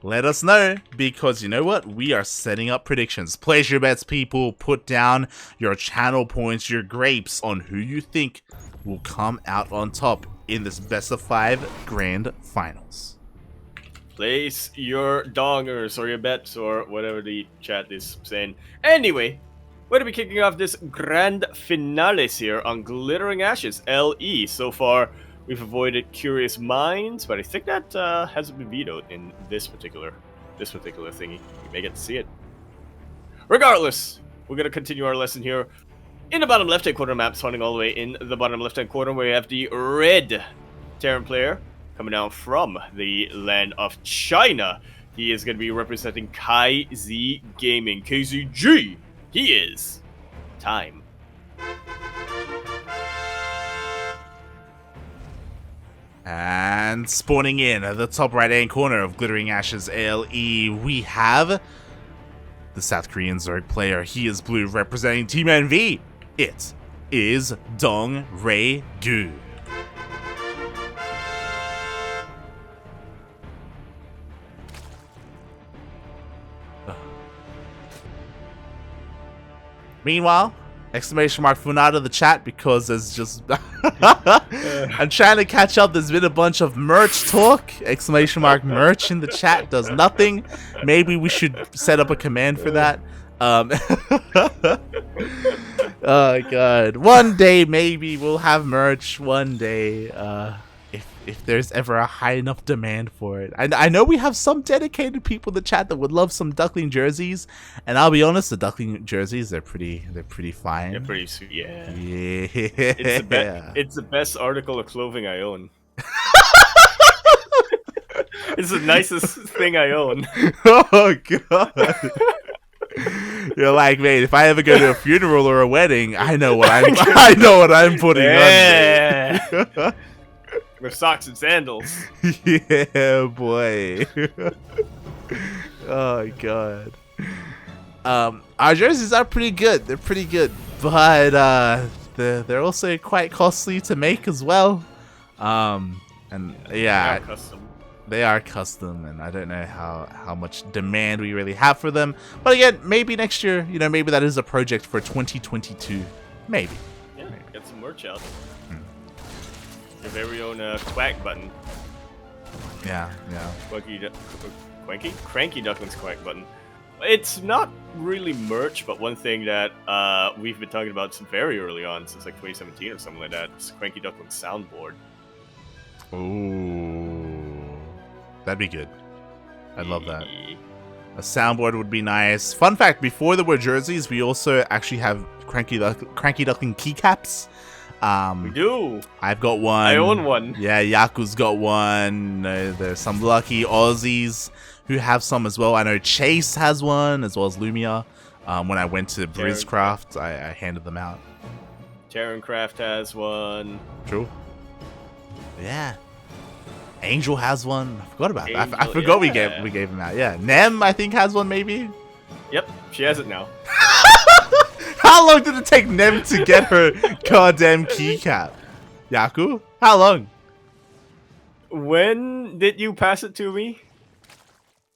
let us know, because you know what? We are setting up predictions. Place your bets, people. Put down your channel points, your grapes on who you think will come out on top in this best of 5 grand finals. Place your dongers or your bets or whatever the chat is saying. Anyway, we're going to be kicking off this grand finales here on Glittering Ashes LE. So far, we've avoided Curious Minds, but I think that hasn't been vetoed in this particular thingy. We may get to see it. Regardless, we're going to continue our lesson here. In the bottom left-hand corner map, spawning all the way in the bottom left-hand corner, where we have the red Terran player coming down from the land of China. He is going to be representing TvZ Gaming. KZG, he is. Time. And spawning in at the top right-hand corner of Glittering Ashes LE, we have the South Korean Zerg player. He is blue, representing Team NV. It is DongRaeGu. Meanwhile, exclamation mark Funada the chat, because there's just I'm trying to catch up. There's been a bunch of merch talk. Exclamation mark merch in the chat does nothing. Maybe we should set up a command for that. Oh god. One day maybe we'll have merch. One day. If there's ever a high enough demand for it. I know we have some dedicated people in the chat that would love some Duckling jerseys, and I'll be honest, the Duckling jerseys, they're pretty fine. They're pretty sweet, yeah. Yeah. It's the best article of clothing I own. It's the nicest thing I own. Oh god. You're like, mate, if I ever go to a funeral or a wedding, I know what I'm putting on. With socks and sandals. Yeah, boy. Oh god. Our jerseys are pretty good. They're pretty good, but they're also quite costly to make as well. And yeah, they are custom, and I don't know how much demand we really have for them. But again, maybe next year, you know, maybe that is a project for 2022. Maybe. Yeah, get some merch out. Your very own quack button. Yeah. Cranky Ducklings quack button. It's not really merch, but one thing that we've been talking about since very early on, since like 2017 or something like that, is Cranky Ducklings soundboard. Ooh, that'd be good. I'd love that. A soundboard would be nice. Fun fact: before there were jerseys, we also actually have Cranky Duckling keycaps. We do. I've got one. I own one. Yeah, Yaku's got one. There's some lucky Aussies who have some as well. I know Chase has one, as well as Lumia. When I went to BrizCraft, I handed them out. TerranCraft has one. True. Yeah. Angel has one. I forgot about that. I forgot we gave them out. Yeah. Nem, I think, has one maybe. Yep, she has it now. How long did it take Nem to get her goddamn keycap? Yaku? How long? When did you pass it to me?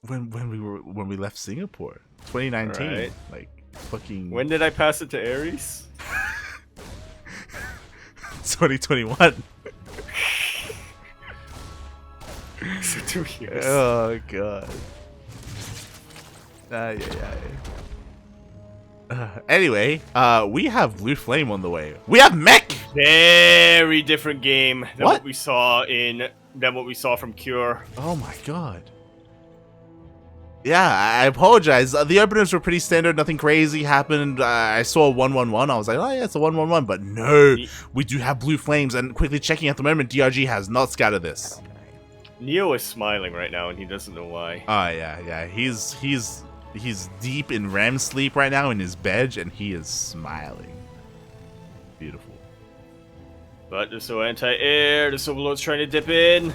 When we left Singapore. 2019. Right. Like fucking. When did I pass it to Aries? 2021. So 2 years. Oh god. Anyway, we have Blue Flame on the way. We have Mech. Very different game than what we saw from Cure. Oh my god. Yeah, I apologize. The openers were pretty standard. Nothing crazy happened. I saw 1-1-1. I was like, oh yeah, it's a 1-1-1. But no, we do have Blue Flames. And quickly checking at the moment, DRG has not scouted this. Neo is smiling right now, and he doesn't know why. Oh yeah. He's deep in REM sleep right now in his bed, and he is smiling. Beautiful. But they're so anti-air. The Overlord's trying to dip in.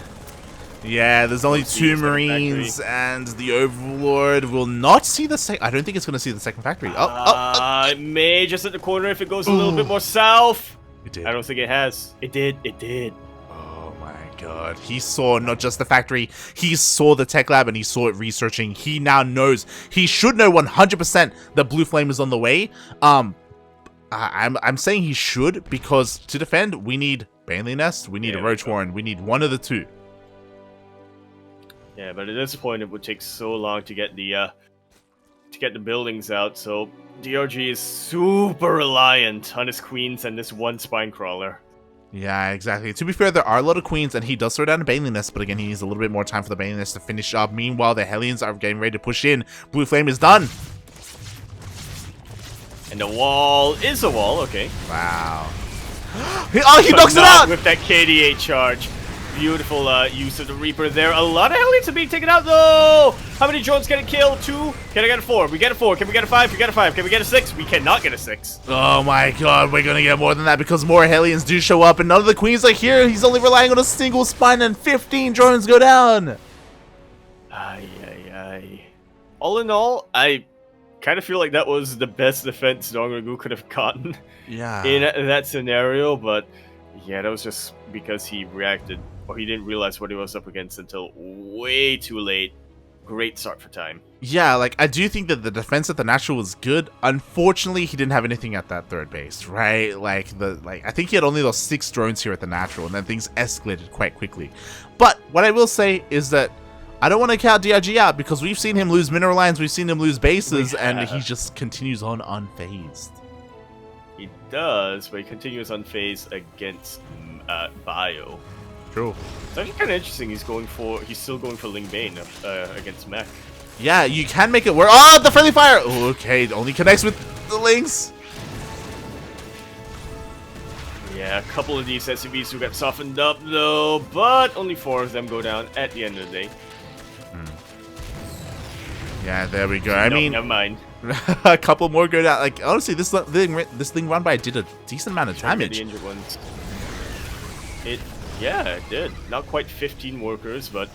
Yeah, there's only 2 Marines, and the Overlord will not see the second. I don't think it's going to see the second factory. It may just at the corner if it goes a little bit more south. It did. I don't think it has. It did. Oh my god. He saw not just the factory, he saw the tech lab and he saw it researching. He now knows. He should know 100% that Blue Flame is on the way. I'm saying he should because to defend, we need Bailey Nest, we need a Roach Warren, we need one of the two. Yeah, but at this point, it would take so long to get the buildings out. So DRG is super reliant on his queens and this one spine crawler. Yeah, exactly. To be fair, there are a lot of queens, and he does throw down a Bailey Nest, but again, he needs a little bit more time for the Bailey Nest to finish up. Meanwhile, the Hellions are getting ready to push in. Blue Flame is done. And the wall is a wall, okay. Wow. He knocks it out! With that KDA charge. Beautiful use of the Reaper there. A lot of Hellions are being taken out, though! How many drones can it kill? 2? Can I get a 4? We get a 4. Can we get a 5? We get a 5. Can we get a 6? We cannot get a 6. Oh my god, we're gonna get more than that because more Hellions do show up and none of the queens are here. He's only relying on a single spine and 15 drones go down. Ay, ay, ay. All in all, I kind of feel like that was the best defense DongRaeGu could have gotten in that scenario, but yeah, that was just because he reacted, or he didn't realize what he was up against until way too late. Great start for time. Yeah, like, I do think that the defense at the natural was good. Unfortunately, he didn't have anything at that third base, right? Like, I think he had only those 6 drones here at the natural, and then things escalated quite quickly. But what I will say is that I don't want to count DRG out because we've seen him lose mineral lines, we've seen him lose bases, and he just continues on unfazed. He does, but he continues unfazed against Bio. True. It's actually kind of interesting. He's still going for Ling Bane against Mech. Yeah, you can make it work. Oh, the friendly fire! Okay, it only connects with the Lings. Yeah, a couple of these SCVs who got softened up though, but only 4 of them go down at the end of the day. Yeah, there we go. I mean, never mind. A couple more go down. Like, honestly, this thing run by did a decent amount of damage. The injured ones. Yeah, it did. Not quite 15 workers, but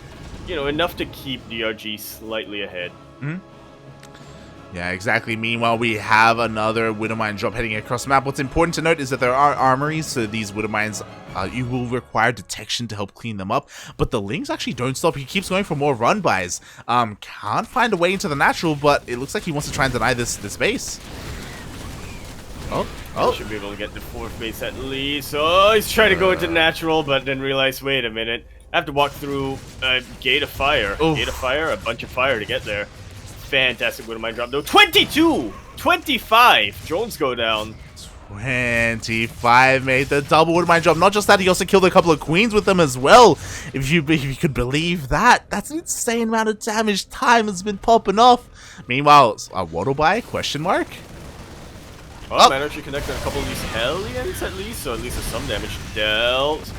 you know, enough to keep DRG slightly ahead. Yeah, exactly. Meanwhile, we have another Widow Mine drop heading across the map. What's important to note is that there are armories, so these Widow Mines, you will require detection to help clean them up. But the Lings actually don't stop. He keeps going for more run-bys. Can't find a way into the natural, but it looks like he wants to try and deny this base. Oh. Should be able to get the 4th base at least. Oh, he's trying to go into natural, but then realized, wait a minute. I have to walk through a gate of fire. Gate of fire, a bunch of fire to get there. Fantastic Widow Mine drop though. 22! 25! Drones go down. 25 made the double Widow Mine drop. Not just that, he also killed a couple of queens with them as well. If you could believe that. That's an insane amount of damage. Time has been popping off. Meanwhile, a waddle by? Question mark? Oh, man, actually connected a couple of these Hellions at least, so at least there's some damage dealt.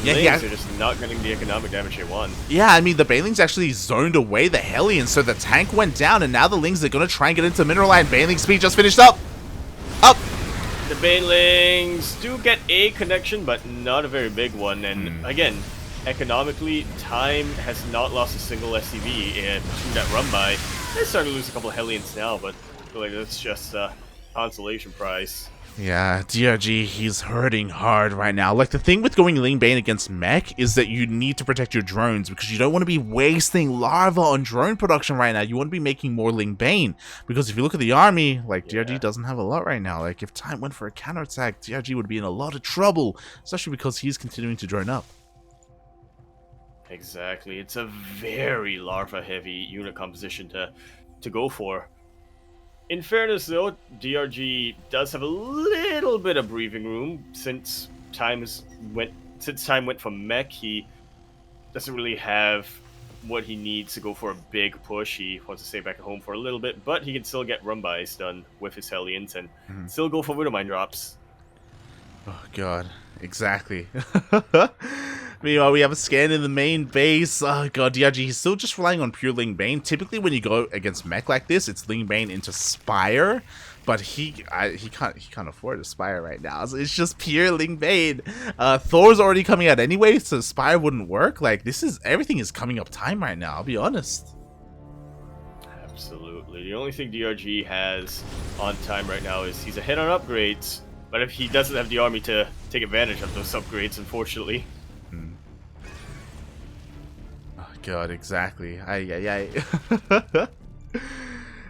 Yeah, they're just not getting the economic damage they want. Yeah, I mean, the Banelings actually zoned away the Hellions, so the tank went down, and now the Lings are going to try and get into Mineral Line. Baneling speed just finished up. The Banelings do get a connection, but not a very big one. And again, economically, Time has not lost a single SCV to that run by. They're starting to lose a couple of Hellions now, but I feel like that's just a consolation prize. Yeah, DRG, he's hurting hard right now. Like, the thing with going Ling Bane against Mech is that you need to protect your drones because you don't want to be wasting larva on drone production right now. You want to be making more Ling Bane because if you look at the army, like, DRG doesn't have a lot right now. Like, if Time went for a counterattack, DRG would be in a lot of trouble, especially because he's continuing to drone up. Exactly. It's a very larva-heavy unit composition to go for. In fairness, though, DRG does have a little bit of breathing room since Time went from Mech. He doesn't really have what he needs to go for a big push. He wants to stay back at home for a little bit, but he can still get run-bys done with his Hellions and still go for Widow Mine drops. Oh god, exactly. Meanwhile, we have a scan in the main base. Oh god, DRG, he's still just relying on pure Ling Bane. Typically, when you go against Mech like this, it's Ling Bane into Spire, but he can't afford a Spire right now. So it's just pure Ling Bane. Thor's already coming out anyway, so Spire wouldn't work. Like, everything is coming up Time right now. I'll be honest. Absolutely. The only thing DRG has on Time right now is he's ahead on upgrades. But if he doesn't have the army to take advantage of those upgrades, unfortunately. God, exactly.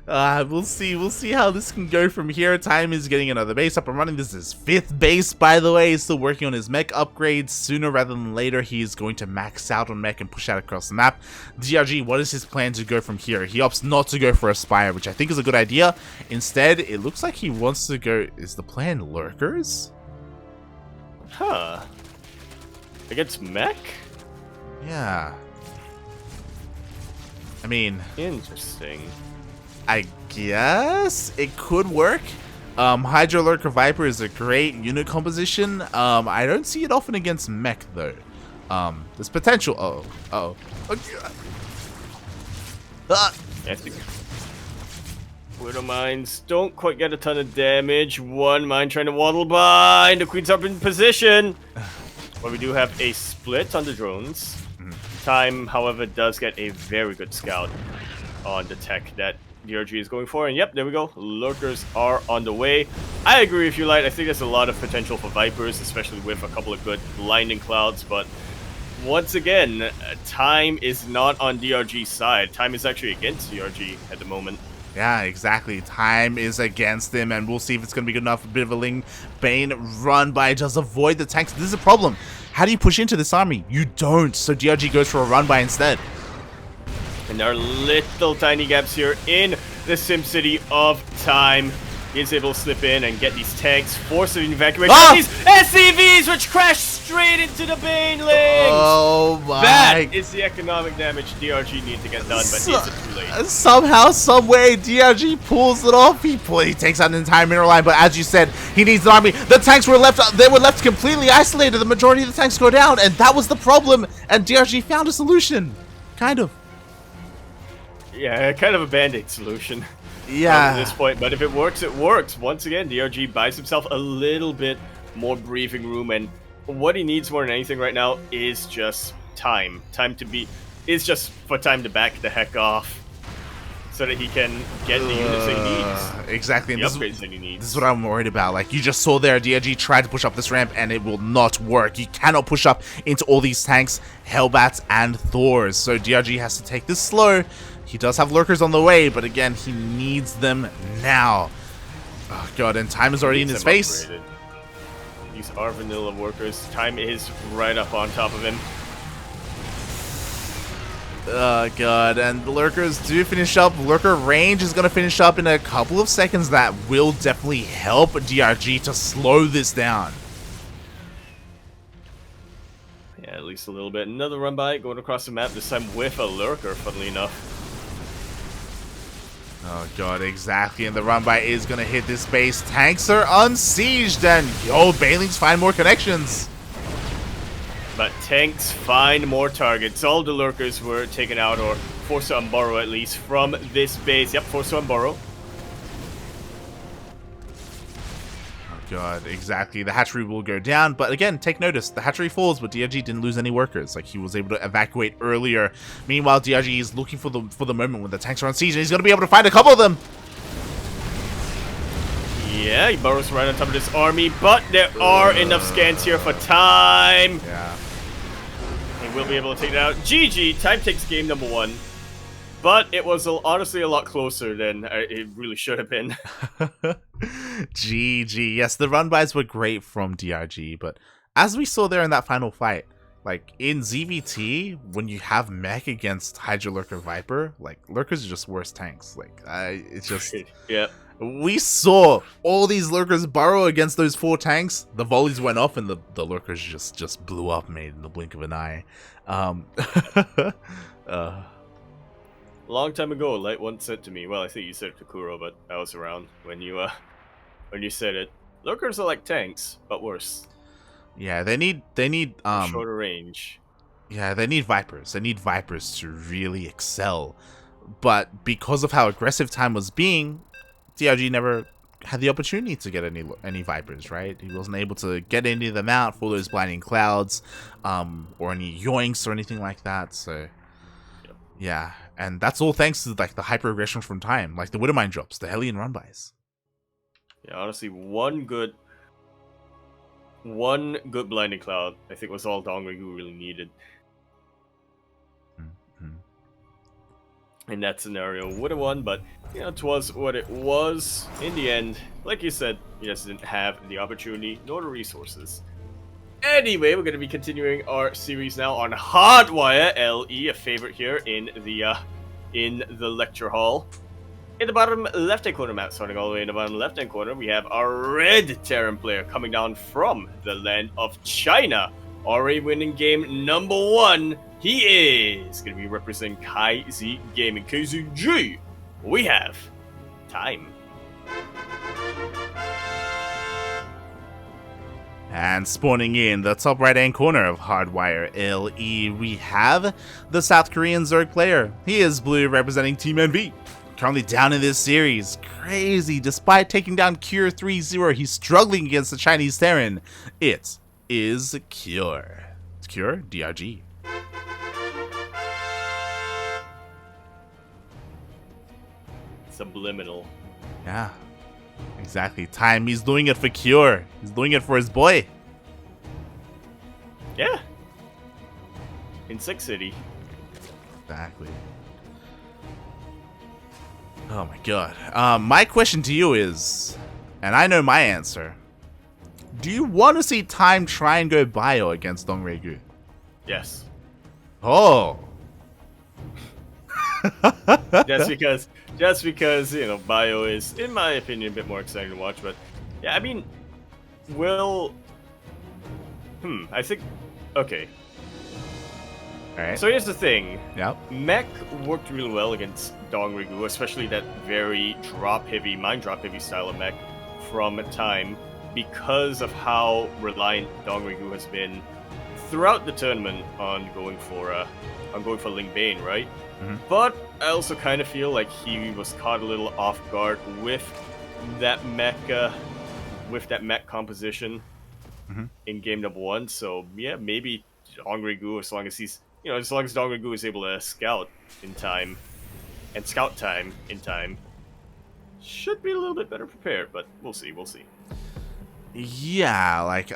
We'll see. We'll see how this can go from here. Time is getting another base up and running. This is 5th base, by the way. He's still working on his mech upgrades. Sooner rather than later, he is going to max out on mech and push out across the map. DRG, what is his plan to go from here? He opts not to go for a Spire, which I think is a good idea. Instead, it looks like he wants to go... Is the plan Lurkers? Huh. Against mech? Yeah. I mean... Interesting. I guess it could work. Hydro Lurker Viper is a great unit composition. I don't see it often against mech though. There's potential. Widow mines don't quite get a ton of damage. One mine trying to waddle by, and the queen's up in position. But we do have a split on the drones. Time, however, does get a very good scout on the tech that DRG is going for, and yep, there we go. Lurkers are on the way. I agree with you, Light. I think there's a lot of potential for Vipers, especially with a couple of good blinding clouds, but once again, time is not on DRG's side. Time is actually against DRG at the moment. Yeah, exactly. Time is against him, and we'll see if it's going to be good enough. A bit of a Ling Bane run by, just avoid the tanks. This is a problem. How do you push into this army? You don't, so DRG goes for a run by instead. And there are little tiny gaps here in the SimCity of time. He is able to slip in and get these tanks, force an evacuation. Ah! These SCVs which crash straight into the Banelings! Oh my... That is the economic damage DRG need to get done, but is it too late? Somehow, someway, DRG pulls it off. He takes out an entire mineral line, but as you said, he needs an army. The tanks were left, they were left completely isolated. The majority of the tanks go down, and that was the problem. And DRG found a solution. Kind of. Yeah, kind of a band-aid solution. Yeah. At this point, but if it works, it works. Once again, DRG buys himself a little bit more breathing room, and what he needs more than anything right now is just time. Is just for time to back the heck off, so that he can get the units that he needs. Exactly. And the upgrades that he needs. This is what I'm worried about. Like you just saw there, DRG tried to push up this ramp, and it will not work. You cannot push up into all these tanks, Hellbats, and Thors. So DRG has to take this slow. He does have lurkers on the way, but again, he needs them now. Oh god, and time is already in his face. Upgraded. These are vanilla workers. Time is right up on top of him. Oh god, and the lurkers do finish up. Lurker range is going to finish up in a couple of seconds. That will definitely help DRG to slow this down. Yeah, at least a little bit. Another run by, going across the map, this time with a lurker, funnily enough. Oh god, exactly, and the run by is gonna hit this base. Tanks are unsieged, and yo, Banelings find more connections. But tanks find more targets. All the lurkers were taken out, or forced to unburrow at least, from this base. Yep, forced to unburrow. Oh god, exactly. The hatchery will go down, but again, take notice, the hatchery falls, but DRG didn't lose any workers. Like, he was able to evacuate earlier. Meanwhile, DRG is looking for the moment when the tanks are on siege, and he's gonna be able to find a couple of them. Yeah, he burrows right on top of this army, but there are enough scans here for time. Yeah. He will be able to take it out. GG, time takes game number 1. But it was honestly a lot closer than it really should have been. GG. Yes, the run-bys were great from DRG, but as we saw there in that final fight, like, in ZVT, when you have mech against Hydra Lurker Viper, like, Lurkers are just worse tanks. Like, it's just... Yeah. We saw all these Lurkers burrow against those 4 tanks. The volleys went off, and the Lurkers just blew up, mate, in the blink of an eye. Long time ago, Light once said to me, well, I think you said it to Kuro, but I was around when you said it. Lurkers are like tanks, but worse. Yeah, they need shorter range. Yeah, they need Vipers. They need Vipers to really excel. But because of how aggressive time was being, DRG never had the opportunity to get any Vipers, right? He wasn't able to get any of them out for those blinding clouds, or any yoinks or anything like that. So yeah, and that's all thanks to like the hyper aggression from time, like the Widowmine drops, the Hellion run-bys. Yeah, honestly, one good blinding cloud, I think, was all DongRaeGu really needed. Mm-hmm. in that scenario would have won, but you know, it was what it was. In the end, like you said, he just didn't have the opportunity nor the resources. Anyway, we're going to be continuing our series now on Hardwire LE, a favorite here in the lecture hall. In the bottom left-hand corner map, starting all the way in the bottom left-hand corner, we have our red Terran player coming down from the land of China. Already winning game number 1. He is going to be representing KZ Gaming. KZG, we have time. And spawning in the top right-hand corner of Hardwire LE, we have the South Korean Zerg player. He is blue, representing Team NV. Currently down in this series. Crazy. Despite taking down Cure 3-0, he's struggling against the Chinese Terran. It is Cure. It's Cure, DRG. Subliminal. Yeah. Exactly. Time. He's doing it for Cure. He's doing it for his boy. Yeah. In Six City. Exactly. Oh my god. My question to you is, and I know my answer, do you want to see Time try and go bio against DongRaeGu? Yes. Oh. just because, you know, bio is, in my opinion, a bit more exciting to watch. But yeah, I mean, I think, okay. Alright. So here's the thing. Yep. Mech worked really well against DongRaeGu, especially that very mind drop heavy style of mech from Time, because of how reliant DongRaeGu has been throughout the tournament on going for Ling Bane, right? Mm-hmm. But I also kind of feel like he was caught a little off guard with that mech composition in game number 1. So yeah, maybe DongRaeGu, as long as DongRaeGu is able to scout in time, and scout time in time, should be a little bit better prepared. But we'll see. Yeah, like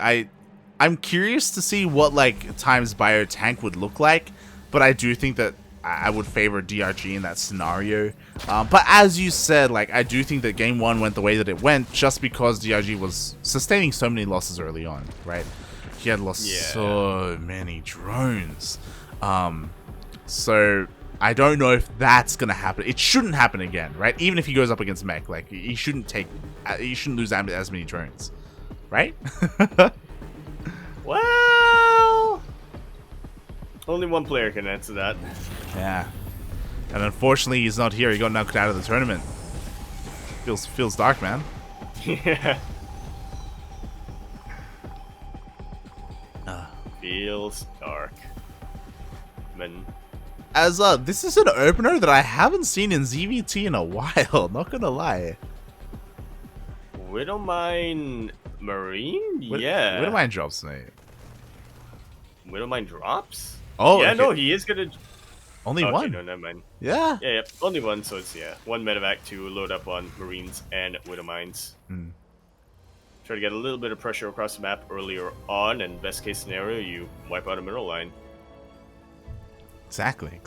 I'm curious to see what like Time's bio tank would look like, but I do think that I would favor DRG in that scenario. But as you said, like I do think that game 1 went the way that it went just because DRG was sustaining so many losses early on, right? He had lost so many drones. So I don't know if that's gonna happen. It shouldn't happen again, right? Even if he goes up against mech, like he shouldn't lose as many drones, right? Well, only one player can answer that. Yeah, and unfortunately he's not here. He got knocked out of the tournament. Feels dark, man. Yeah. Feels dark. Man. As this is an opener that I haven't seen in ZVT in a while. Not gonna lie. Widowmine Marine? Yeah. Widowmine drops, mate. Widowmine drops? Oh, yeah. okay. No, he is gonna. Only okay, one. No, never mind. Yeah. Yeah, only one. So it's one medevac to load up on Marines and Widowmines. Try to get a little bit of pressure across the map earlier on, and best case scenario, you wipe out a middle line. Exactly.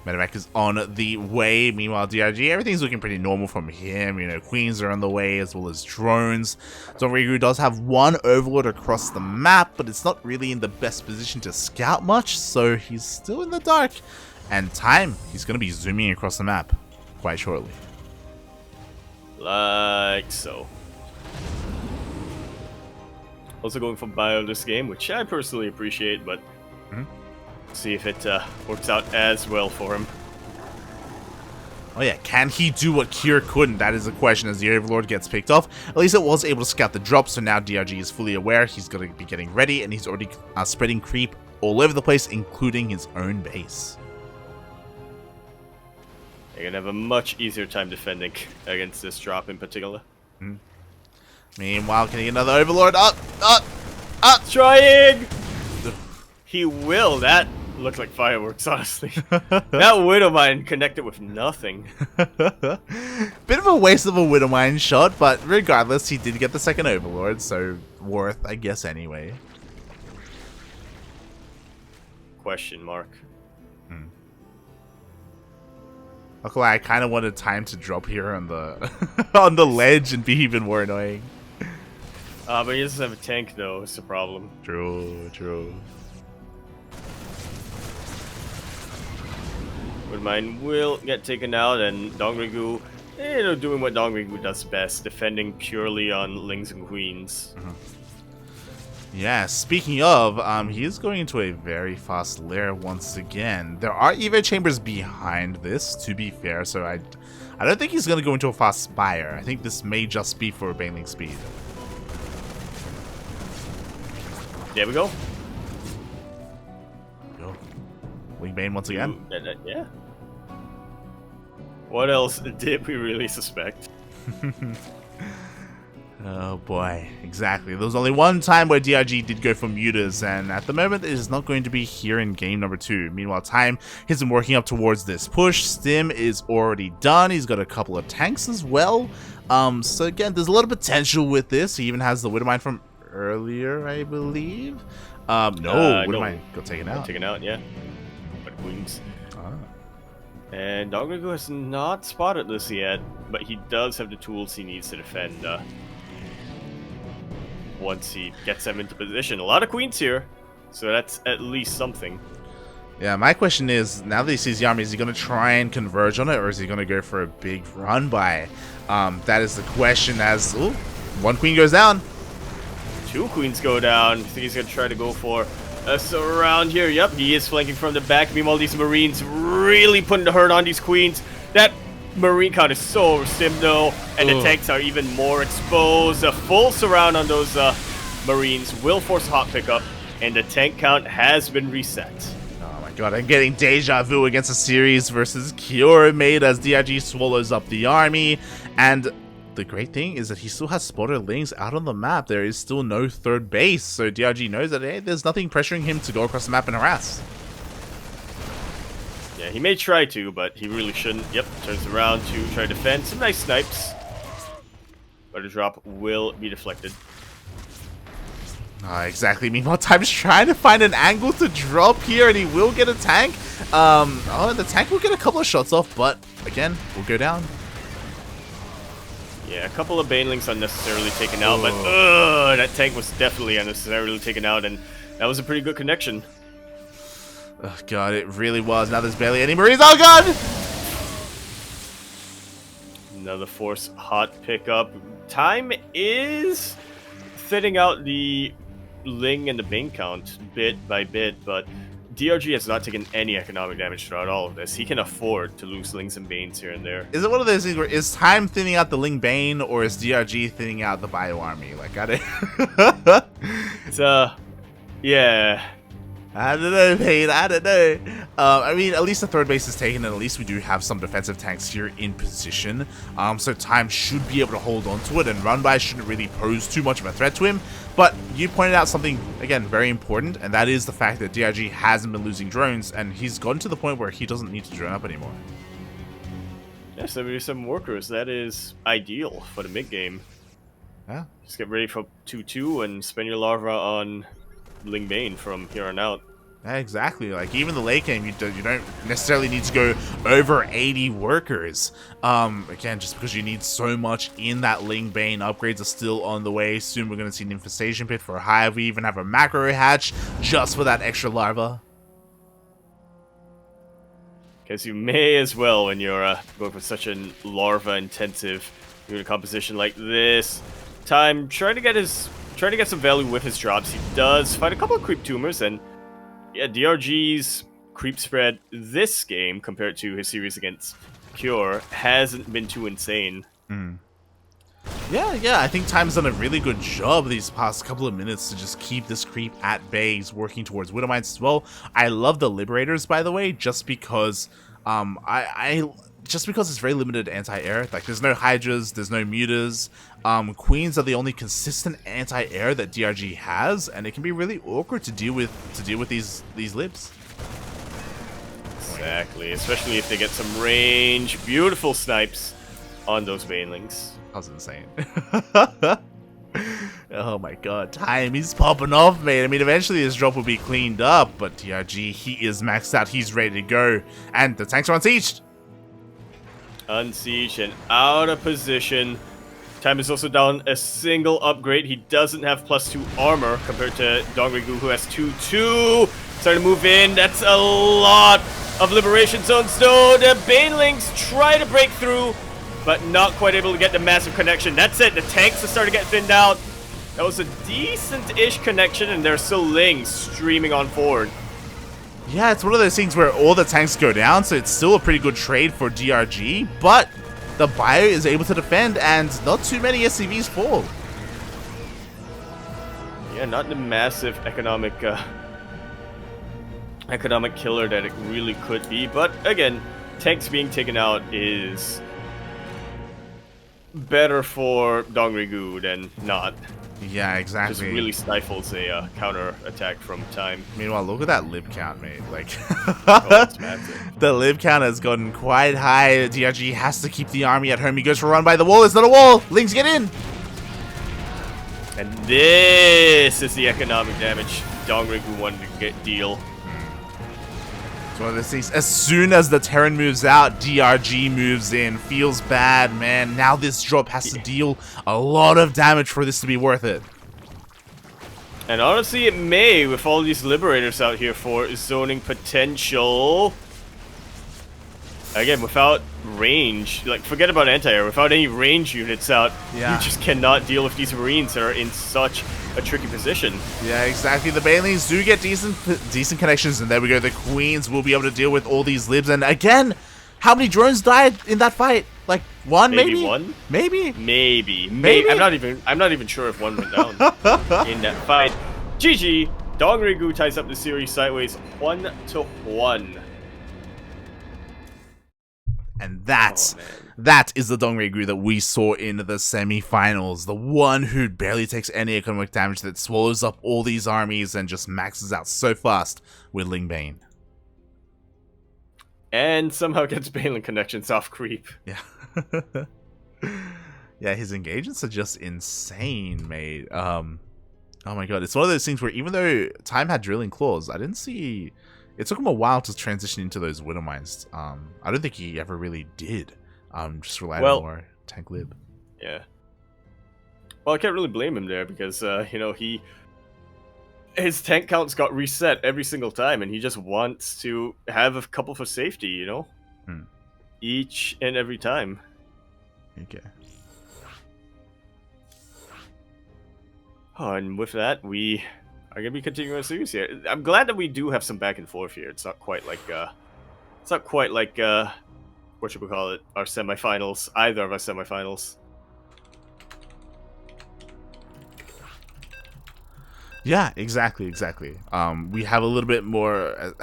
Medevac is on the way. Meanwhile, DRG, everything's looking pretty normal from him. You know, queens are on the way as well as drones. DongRaeGu does have one overlord across the map, but it's not really in the best position to scout much, so he's still in the dark. And Time, he's going to be zooming across the map quite shortly. Like so. Also going for bio this game, which I personally appreciate, but see if it works out as well for him. Oh yeah, can he do what Cure couldn't? That is the question as the Overlord gets picked off. At least it was able to scout the drop, so now DRG is fully aware. He's going to be getting ready, and he's already spreading creep all over the place, including his own base. You're going to have a much easier time defending against this drop in particular. Meanwhile, can he get another Overlord? Up! Trying! He will. That looked like fireworks, honestly. That Widowmine connected with nothing. Bit of a waste of a Widowmine shot, but regardless, he did get the second Overlord, so worth, I guess, anyway. Question mark. Not gonna lie, I kind of wanted time to drop here on the on the ledge and be even more annoying. But he doesn't have a tank though. It's the problem. True, true. Mine will get taken out, and DongRaeGu, doing what DongRaeGu does best, defending purely on lings and queens. Yeah, speaking of, he is going into a very fast lair once again. There are Evo chambers behind this, to be fair, so I don't think he's going to go into a fast spire. I think this may just be for Baneling speed. There we go. Go. Wing Bane once again. Yeah. What else did we really suspect? Oh boy, exactly. There was only one time where DRG did go for mutas, and at the moment it is not going to be here in game number 2. Meanwhile, Time has been working up towards this push. Stim is already done. He's got a couple of tanks as well. So again, there's a lot of potential with this. He even has the Widowmine from earlier, I believe. Widowmine got taken out. Taken out, yeah. But queens. And DongRaeGu has not spotted this yet, but he does have the tools he needs to defend once he gets them into position. A lot of queens here, so that's at least something. Yeah, my question is, now that he sees the army, is he going to try and converge on it, or is he going to go for a big run by? That is the question as... Ooh, one queen goes down. 2 queens go down. I think he's going to try to go for a surround here. Yep, he is flanking from the back. Meanwhile, these Marines really putting the hurt on these queens. That Marine count is so stim though, and the tanks are even more exposed. A full surround on those Marines will force a hot pickup, and the tank count has been reset. Oh my god, I'm getting deja vu against a series versus Cure made as DRG swallows up the army, and the great thing is that he still has spotter lings out on the map. There is still no third base, so DRG knows that, hey, there's nothing pressuring him to go across the map and harass. Yeah, he may try to, but he really shouldn't. Yep, turns around to try to defend. Some nice snipes. But a drop will be deflected. Exactly. Meanwhile, Time's trying to find an angle to drop here, and he will get a tank. The tank will get a couple of shots off, but again, will go down. Yeah, a couple of Banelings unnecessarily taken out, but that tank was definitely unnecessarily taken out, and that was a pretty good connection. Oh god, it really was. Now there's barely any Marines. Oh god! Another force hot pickup. Time is thinning out the Ling and the Bane count bit by bit, but DRG has not taken any economic damage throughout all of this. He can afford to lose Lings and Banes here and there. Is it one of those things where is Time thinning out the Ling Bane, or is DRG thinning out the Bio Army? Like, I don't... It's, yeah. I don't know, Payne. I don't know. I mean, at least the third base is taken, and at least we do have some defensive tanks here in position. So Time should be able to hold on to it, and run by shouldn't really pose too much of a threat to him. But you pointed out something, again, very important, and that is the fact that DRG hasn't been losing drones, and he's gotten to the point where he doesn't need to drone up anymore. Yeah, 77 workers. That is ideal for the mid-game. Yeah. Just get ready for 2-2 and spend your larva on Ling Bane from here on out. Yeah, exactly. Like, even the late game, you don't necessarily need to go over 80 workers. Again, just because you need so much in that Ling Bane. Upgrades are still on the way. Soon we're going to see an Infestation Pit for a hive. We even have a macro hatch just for that extra larva. Because you may as well when you're going for such a larva-intensive unit composition like this. Time trying to get some value with his drops. He does find a couple of creep tumors, and yeah, DRG's creep spread this game compared to his series against Cure hasn't been too insane. Yeah, I think Time's done a really good job these past couple of minutes to just keep this creep at bay. He's working towards Widowmines as well. I love the Liberators, by the way, just because just because it's very limited anti-air. Like, there's no Hydras, there's no Mutas. Queens are the only consistent anti-air that DRG has, and it can be really awkward to deal with these libs. Exactly, especially if they get some range. Beautiful snipes on those Banelings. That was insane. Oh my god, Time, he's popping off, mate. I mean, eventually his drop will be cleaned up, but DRG, he is maxed out. He's ready to go, and the tanks are unsieged. Unsiege and out of position. Time is also down a single upgrade. He doesn't have +2 armor compared to DongRaeGu, who has 2-2. Starting to move in. That's a lot of liberation zones, though. The Banelings try to break through, but not quite able to get the massive connection. That's it. The tanks are starting to get thinned out. That was a decent-ish connection, and there's still Lings streaming on forward. Yeah, it's one of those things where all the tanks go down, so it's still a pretty good trade for DRG, but the bio is able to defend, and not too many SCVs fall. Yeah, not the massive economic killer that it really could be, but again, tanks being taken out is better for DongRaeGu than not. Yeah, exactly. Just really stifles a counter attack from time. Meanwhile, look at that lib count, mate. Like, Oh, that's massive. the lib count has gotten quite high. DRG has to keep the army at home. He goes for a run by the wall. It's not a wall. Lings get in. And this is the economic damage DongRaeGu wanted to deal. It's one of those things. As soon as the Terran moves out, DRG moves in. Feels bad, man. Now this drop has to deal a lot of damage for this to be worth it. And honestly, it may, with all these Liberators out here for zoning potential. Again, without range, like, forget about anti-air, without any range units out, Yeah. you just cannot deal with these Marines that are in such a tricky position. Yeah, exactly. The Banelings do get decent connections, and there we go. The Queens will be able to deal with all these libs. And again, how many drones died in that fight? Like one, maybe? One? Maybe. Maybe. I'm not even sure if one went down in that fight. GG. DongRaeGu ties up the series sideways 1-1. And that is the DongRaeGu that we saw in the semi-finals. The one who barely takes any economic damage, that swallows up all these armies and just maxes out so fast with Lingbane. And somehow gets Baneling connections off creep. Yeah. Yeah, his engagements are just insane, mate. Oh my god, it's one of those things where even though Time had drilling claws, I didn't see... It took him a while to transition into those Widow Mines. I don't think he ever really did. Just relied on more tank lib. Yeah. Well, I can't really blame him there because, you know, his tank counts got reset every single time, and he just wants to have a couple for safety, you know? Each and every time. Okay. Oh, and with that, we are going to be continuing our series here. I'm glad that we do have some back and forth here. It's not quite like, what should we call it? Our semifinals. Either of our semifinals. Yeah, exactly. We have a little bit more...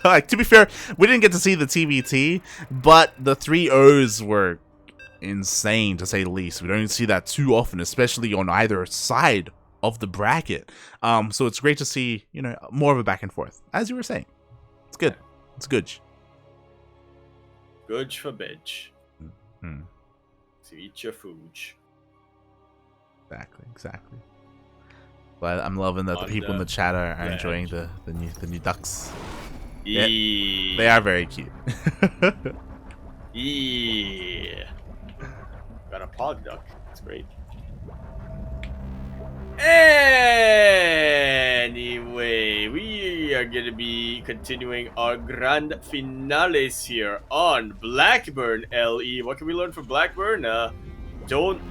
like, to be fair, we didn't get to see the TvT, but the 3-0s were insane, to say the least. We don't see that too often, especially on either side of the bracket. So it's great to see, you know, more of a back and forth. As you were saying. It's good. It's good. Good for bitch. To eat your food. Exactly. But I'm loving that the people in the chat are enjoying the new ducks. Yeah, they are very cute. Yeah. Got a pog duck. That's great. Anyway, we are going to be continuing our grand finales here on Blackburn LE. What can we learn from Blackburn? Don't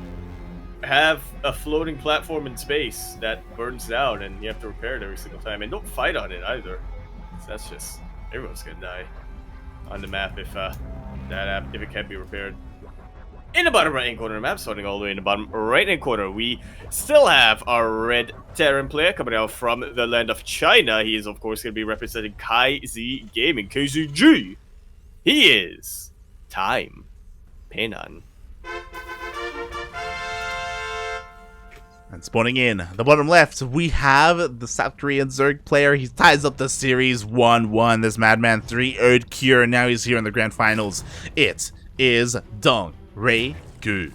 have a floating platform in space that burns down and you have to repair it every single time. And don't fight on it either. So that's just... everyone's going to die on the map if if it can't be repaired. In the bottom right-hand corner of the map, starting all the way in the bottom right-hand corner, we still have our red Terran player coming out from the land of China. He is, of course, going to be representing KZ Gaming, KZG. He is Time Penan. And spawning in the bottom left, we have the South Korean Zerg player. He ties up the series 1-1. This Madman 3-0'd Cure, and now he's here in the grand finals. It is DongRaeGu.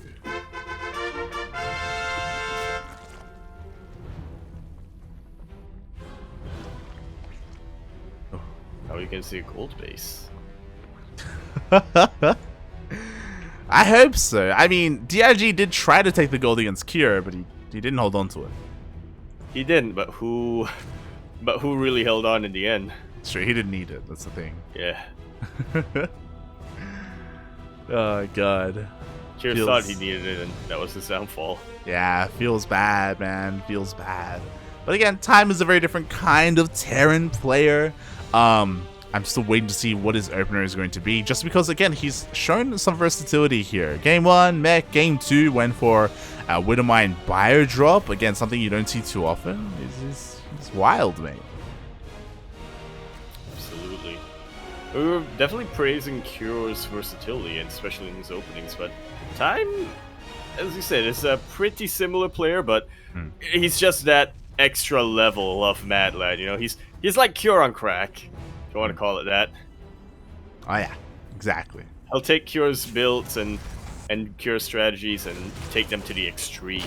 Now you can see a gold base. I hope so. I mean, DRG did try to take the gold against Kira, but he didn't hold on to it. He didn't, but who really held on in the end? Sure, he didn't need it. That's the thing. Yeah. Oh god. Kira thought he needed it, and that was his downfall. Yeah, feels bad, man. Feels bad. But again, Time is a very different kind of Terran player. I'm still waiting to see what his opener is going to be, just because, again, he's shown some versatility here. Game 1, mech. Game 2 went for a Widowmine Bio Drop. Again, something you don't see too often. It's wild, mate. Absolutely. We were definitely praising Kyo's versatility, and especially in his openings, but Time, as you said, is a pretty similar player, but he's just that extra level of Mad Lad, you know? He's like Kyo on crack. If you want to call it that. Oh yeah, exactly. He'll take Kyo's builds and Kyo's strategies and take them to the extreme.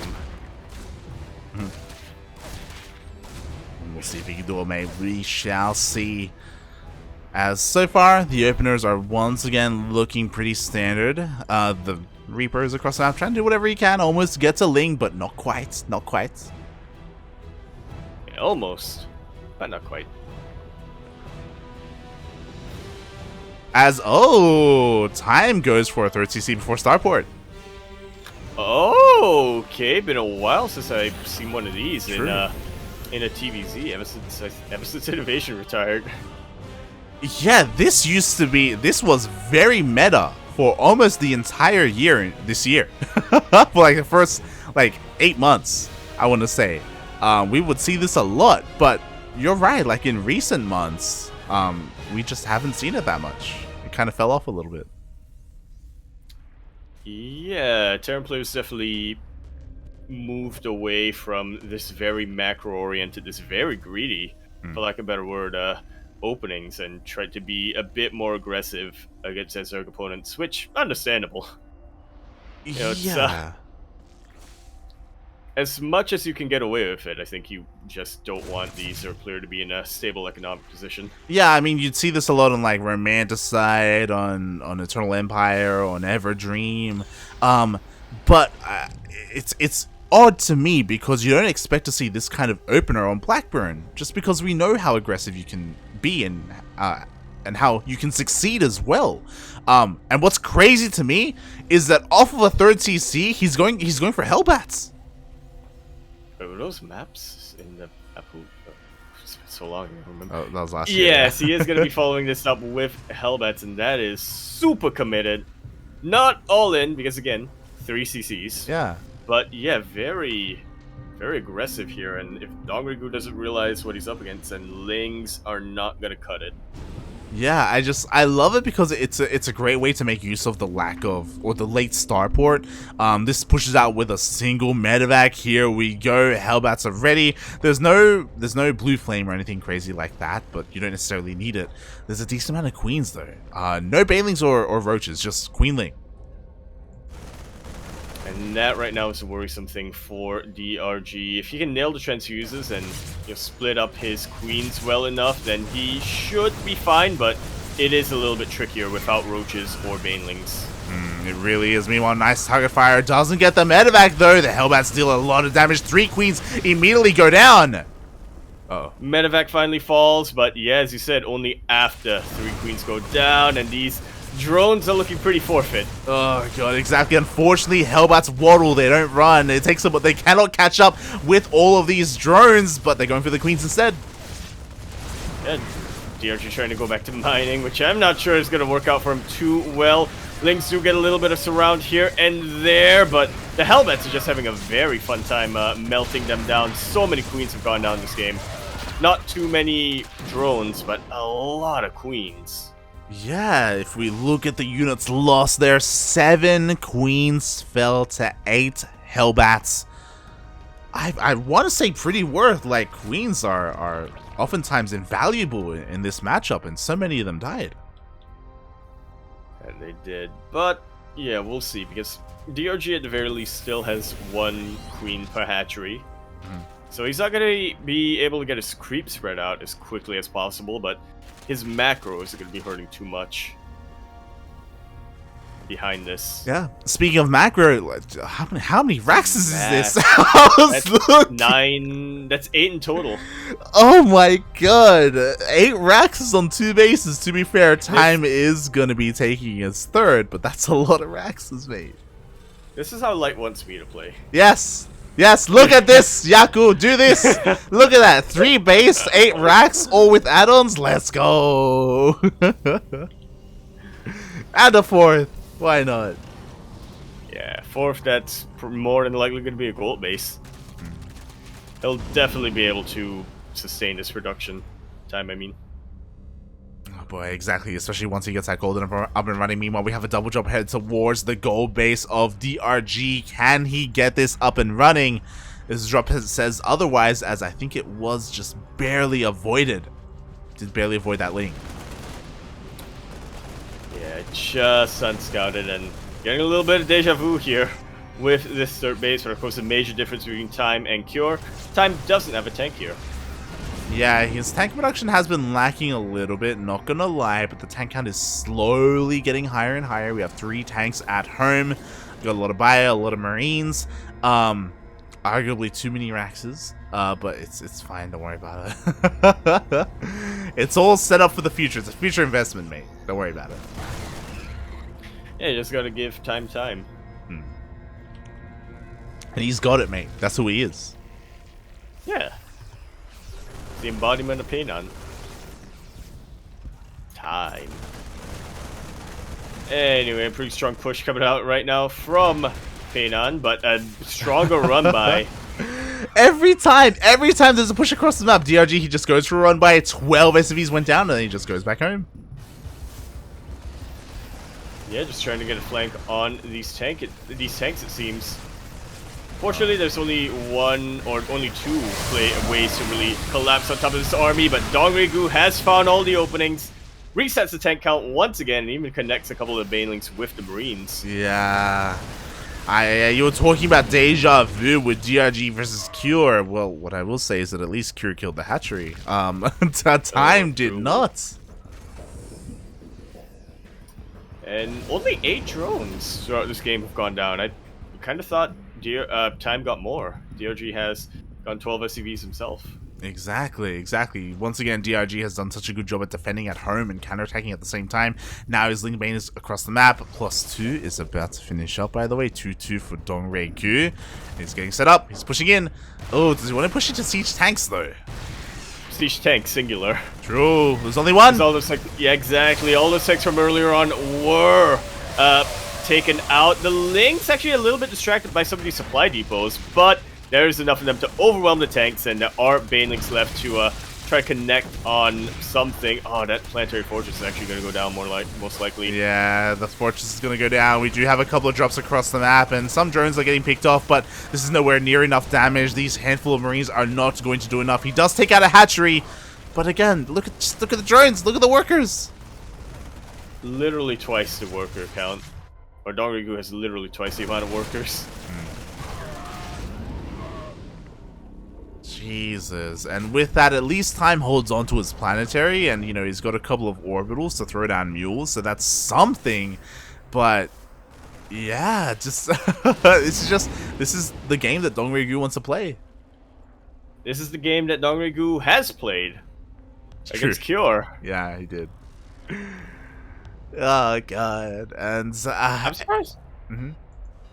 We'll see if he can do it, mate. We shall see. As so far, the openers are once again looking pretty standard. The Reapers across the map trying to do whatever he can, almost get to Ling, but not quite. Not quite. Yeah, almost, but not quite. As Time goes for a third CC before Starport. Oh, okay. Been a while since I've seen one of these True. in a TvZ ever since Innovation retired. Yeah, this was very meta for almost the entire year this year. For like the first 8 months, I want to say. We would see this a lot, but you're right, like in recent months, we just haven't seen it that much. It kind of fell off a little bit. Yeah, Terran players definitely moved away from this very macro-oriented, this very greedy, for lack of a better word, openings, and tried to be a bit more aggressive against their Zerg opponents, which, understandable. You know, it's, as much as you can get away with it, I think you just don't want the Zerg player to be in a stable economic position. Yeah, I mean, you'd see this a lot on like Romanticide, on Eternal Empire, on Everdream, but it's odd to me because you don't expect to see this kind of opener on Blackburn, just because we know how aggressive you can be and how you can succeed as well. And what's crazy to me is that off of a third CC, he's going for Hellbats. Were those maps in the Apu? It's been so long, I don't remember. Oh, that was last year. Yes, he is going to be following this up with Hellbats, and that is super committed. Not all in, because again, 3 CCs. Yeah. But yeah, very, very aggressive here, and if DongRaeGu doesn't realize what he's up against, then Lings are not going to cut it. Yeah, I love it because it's a great way to make use of the lack of, or the late starport. This pushes out with a single medevac. Here we go. Hellbats are ready. There's no blue flame or anything crazy like that, but you don't necessarily need it. There's a decent amount of queens though. No banelings or roaches, just queenling. And that right now is a worrisome thing for DRG. If he can nail the transfuses and split up his queens well enough, then he should be fine, but it is a little bit trickier without roaches or banelings. It really is. Meanwhile, nice target fire doesn't get the medevac though. The Hellbats deal a lot of damage. 3 queens immediately go down. Uh-oh. Medevac finally falls, but yeah, as you said, only after 3 queens go down, and these drones are looking pretty forfeit. Oh god, exactly. Unfortunately, Hellbats waddle. They don't run. It takes them, but they cannot catch up with all of these drones, but they're going for the queens instead. And DRG trying to go back to mining, which I'm not sure is going to work out for him too well. Lings do get a little bit of surround here and there, but the Hellbats are just having a very fun time melting them down. So many queens have gone down this game. Not too many drones, but a lot of queens. Yeah, if we look at the units lost there, 7 queens fell to 8 Hellbats. I want to say pretty worth. Like, queens are oftentimes invaluable in this matchup, and so many of them died. And they did. But, yeah, we'll see, because DRG at the very least still has 1 queen per hatchery. So he's not going to be able to get his creep spread out as quickly as possible, but his macros are going to be hurting too much. behind this. Yeah. Speaking of macro, how many Raxes is this? That's 9. That's 8 in total. Oh my god. 8 Raxes on 2 bases. To be fair, Time is going to be taking his 3rd, but that's a lot of Raxes, mate. This is how Light wants me to play. Yes. Yes, look at this, Yaku, do this. Look at that, 3 base, 8 racks, all with add-ons. Let's go. And a 4th, why not? Yeah, 4th. That's more than likely going to be a gold base. He'll definitely be able to sustain this production time. I mean. Oh boy, exactly. Especially once he gets that golden up and running. Meanwhile, we have a double jump head towards the gold base of DRG. Can he get this up and running? This drop says otherwise, as I think it was just barely avoided. Did barely avoid that link. Yeah, just unscouted and getting a little bit of deja vu here with this 3rd base. But of course, the major difference between Time and Cure. Time doesn't have a tank here. Yeah, his tank production has been lacking a little bit, not gonna lie, but the tank count is slowly getting higher and higher. We have 3 tanks at home. We got a lot of bio, a lot of marines. Arguably too many Raxes, but it's fine, don't worry about it. It's all set up for the future. It's a future investment, mate. Don't worry about it. Yeah, you just gotta give Time. And he's got it, mate. That's who he is. Yeah. The embodiment of Paynon. Time. Anyway, a pretty strong push coming out right now from Paynon, but a stronger run by. Every time there's a push across the map, DRG, he just goes for a run by. 12 SCVs went down, and then he just goes back home. Yeah, just trying to get a flank on these tanks, it seems. Fortunately, there's only 1 or only 2 ways to really collapse on top of this army, but DongRaeGu has found all the openings, resets the tank count once again, and even connects a couple of banelings with the Marines. Yeah. You were talking about deja vu with DRG versus Cure. Well, what I will say is that at least Cure killed the hatchery. Time did not. And only 8 drones throughout this game have gone down. I kind of thought Time got more. DRG has gone 12 SCVs himself. Exactly. Once again, DRG has done such a good job at defending at home and counterattacking at the same time. Now his Link Bane is across the map. +2 is about to finish up, by the way. 2-2 for DongRaeGu. He's getting set up. He's pushing in. Oh, does he want to push into siege tanks, though? Siege tank, singular. True. There's only one. All those, yeah, exactly. All those tanks from earlier on were taken out. The Link's actually a little bit distracted by some of these supply depots, but there's enough of them to overwhelm the tanks, and there are banelings left to try to connect on something. Oh, that planetary fortress is actually going to go down most likely. Yeah, the fortress is going to go down. We do have a couple of drops across the map, and some drones are getting picked off, but this is nowhere near enough damage. These handful of Marines are not going to do enough. He does take out a hatchery, but again, just look at the drones. Look at the workers. Literally twice the worker count. Or DongRaeGu has literally twice the amount of workers. Jesus. And with that, at least Time holds on to his planetary, and, you know, he's got a couple of orbitals to throw down mules, so that's something. But, yeah, just, this is the game that DongRaeGu wants to play. This is the game that DongRaeGu has played against Cure. Yeah, he did. Oh, God. And, I'm surprised.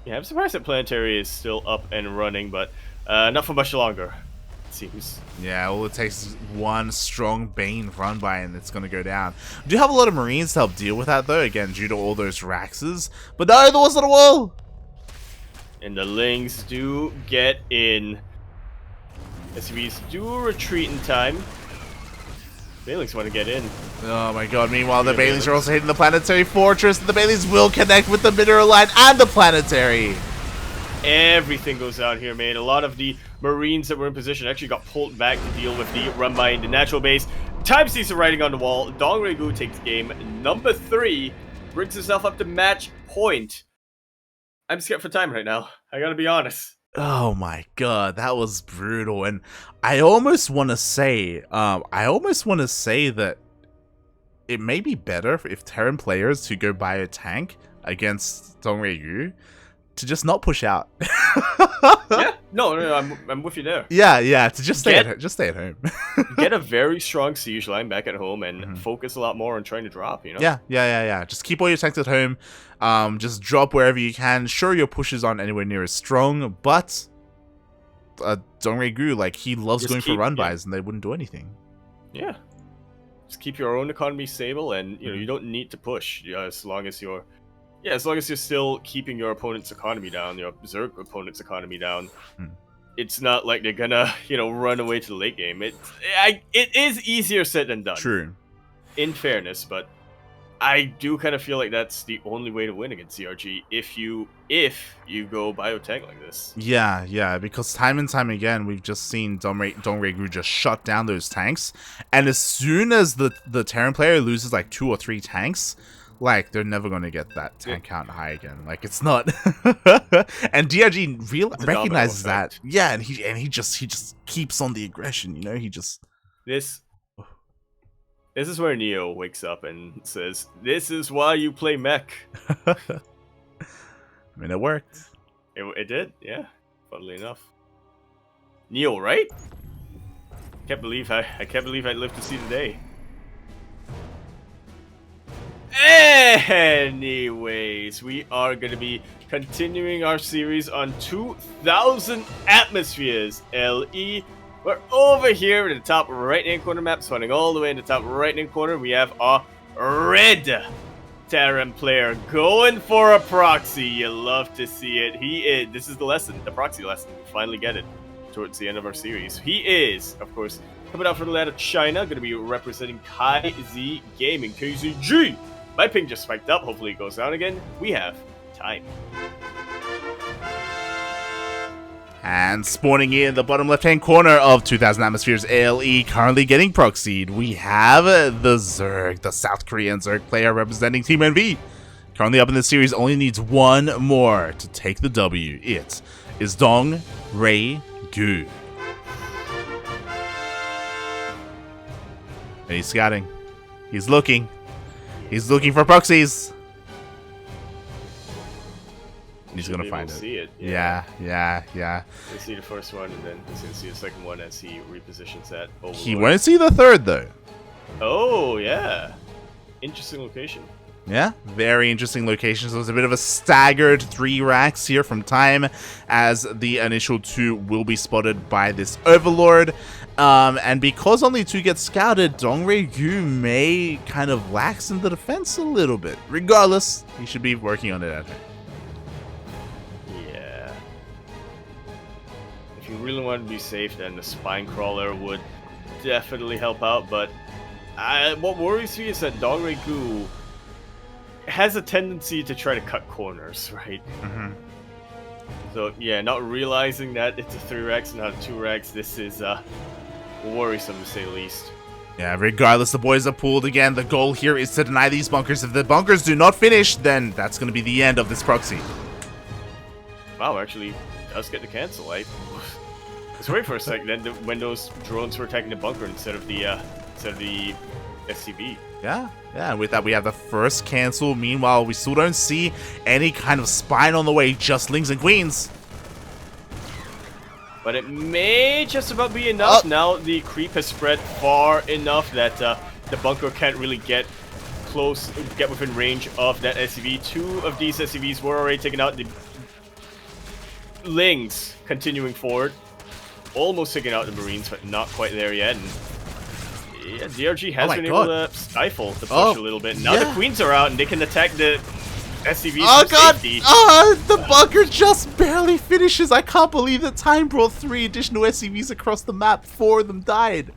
Yeah, I'm surprised that planetary is still up and running, but not for much longer. Seems. Yeah, all it takes is one strong Bane run by and it's gonna go down. We do have a lot of Marines to help deal with that, though, again, due to all those Raxes. But no, there wasn't a wall! And the Lings do get in. SCVs do retreat in time. Banelings want to get in. Oh my god, meanwhile the Banelings are also hitting the planetary fortress. The Banelings will connect with the mineral line and the planetary. Everything goes out here, man. A lot of the Marines that were in position actually got pulled back to deal with the run by the natural base. Time sees the writing on the wall. DongRaeGu takes game number 3, brings himself up to match point. I'm scared for Time right now. I gotta be honest. Oh my god, that was brutal. And I almost want to say, that it may be better if Terran players who go buy a tank against DongRaeGu to just not push out. Yeah, no, I'm with you there. Yeah, to just stay at home. Get a very strong siege line back at home and focus a lot more on trying to drop, you know? Yeah. Just keep all your tanks at home. Just drop wherever you can. Sure, your pushes aren't anywhere near as strong, but DongRaeGu, like, he loves going for run-bys, and they wouldn't do anything. Yeah. Just keep your own economy stable, and, you know, you don't need to push, as long as you're... Yeah, as long as you're still keeping your opponent's economy down, your Zerg opponent's economy down, it's not like they're gonna, you know, run away to the late game. It is easier said than done. True. In fairness, but I do kind of feel like that's the only way to win against CRG if you go biotech like this. Yeah, because time and time again, we've just seen DongRaeGu just shut down those tanks, and as soon as the Terran player loses like 2 or 3 tanks, like, they're never going to get that tank count high again. Like, it's not. And DRG recognizes that. Yeah, and he just keeps on the aggression, you know? He just... This is where Neo wakes up and says, "This is why you play mech." I mean, it worked. It did, yeah. Funnily enough. Neo, right? I can't believe I lived to see the day. Anyways, we are going to be continuing our series on 2,000 atmospheres, LE. We're over here in the top right-hand corner map, spawning all the way in the top right-hand corner. We have our red Terran player going for a proxy. You love to see it. This is the lesson, the proxy lesson. We finally get it towards the end of our series. He is, of course, coming out from the land of China, going to be representing TvZ Gaming, TvZ. My ping just spiked up. Hopefully it goes down again. We have time. And spawning in the bottom left-hand corner of 2,000 Atmospheres ALE, currently getting proxied, we have the Zerg, the South Korean Zerg player representing Team NV. Currently up in this series, only needs one more to take the W. It is DongRaeGu. And he's scouting. He's looking. He's looking for proxies. He's gonna find it. See it. Yeah. We'll see the first one, and then he's gonna see the second one as he repositions that over. He won't see the third though. Oh yeah, interesting location. Yeah, very interesting location. So it's a bit of a staggered 3 racks here from time, as the initial 2 will be spotted by this Overlord. And because only 2 get scouted, DongRaeGu may kind of lax in the defense a little bit. Regardless, he should be working on it at home. Yeah. If you really want to be safe, then the Spine Crawler would definitely help out. But what worries me is that DongRaeGu has a tendency to try to cut corners, right? So yeah, not realizing that it's a 3 racks and not a 2 racks, this is worrisome to say the least. Yeah, regardless, the boys are pulled again. The goal here is to deny these bunkers. If the bunkers do not finish, then that's going to be the end of this proxy. Wow, actually does get the cancel. I was worried for a second then when those drones were attacking the bunker instead of the SCV. Yeah, and with that we have the first cancel. Meanwhile, we still don't see any kind of spine on the way, just lings and queens. But it may just about be enough. Now the creep has spread far enough that the bunker can't really get within range of that SCV. 2 of these SCVs were already taken out. The lings continuing forward, almost taking out the Marines, but not quite there yet. And yeah, DRG has been able to stifle the push a little bit. Now the queens are out and they can attack the SCVs from safety. The bunker just barely finishes. I can't believe that Time brought 3 additional SCVs across the map. 4 of them died.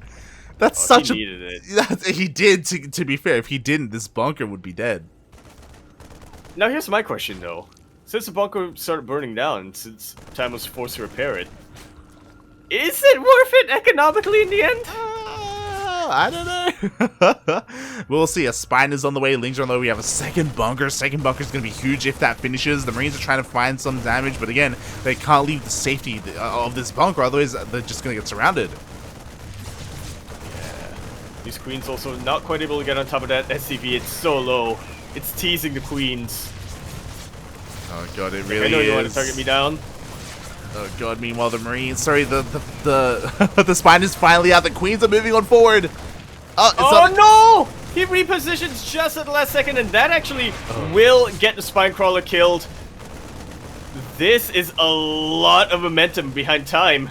That's such he needed it. He did, to be fair. If he didn't, this bunker would be dead. Now here's my question though. Since the bunker started burning down, since Time was forced to repair it, is it worth it economically in the end? I don't know. We'll see. A spine is on the way. Lings are on the way. We have a second bunker. Second bunker is going to be huge if that finishes. The Marines are trying to find some damage, but again, they can't leave the safety of this bunker. Otherwise, they're just going to get surrounded. Yeah. These queens also not quite able to get on top of that SCV. It's so low. It's teasing the queens. Oh god, it really is. I know you want to target me down. Oh god, meanwhile the Marines, sorry, the the spine is finally out. The Queens are moving on forward. Oh no! He repositions just at the last second, and that actually will get the spine crawler killed. This is a lot of momentum behind time.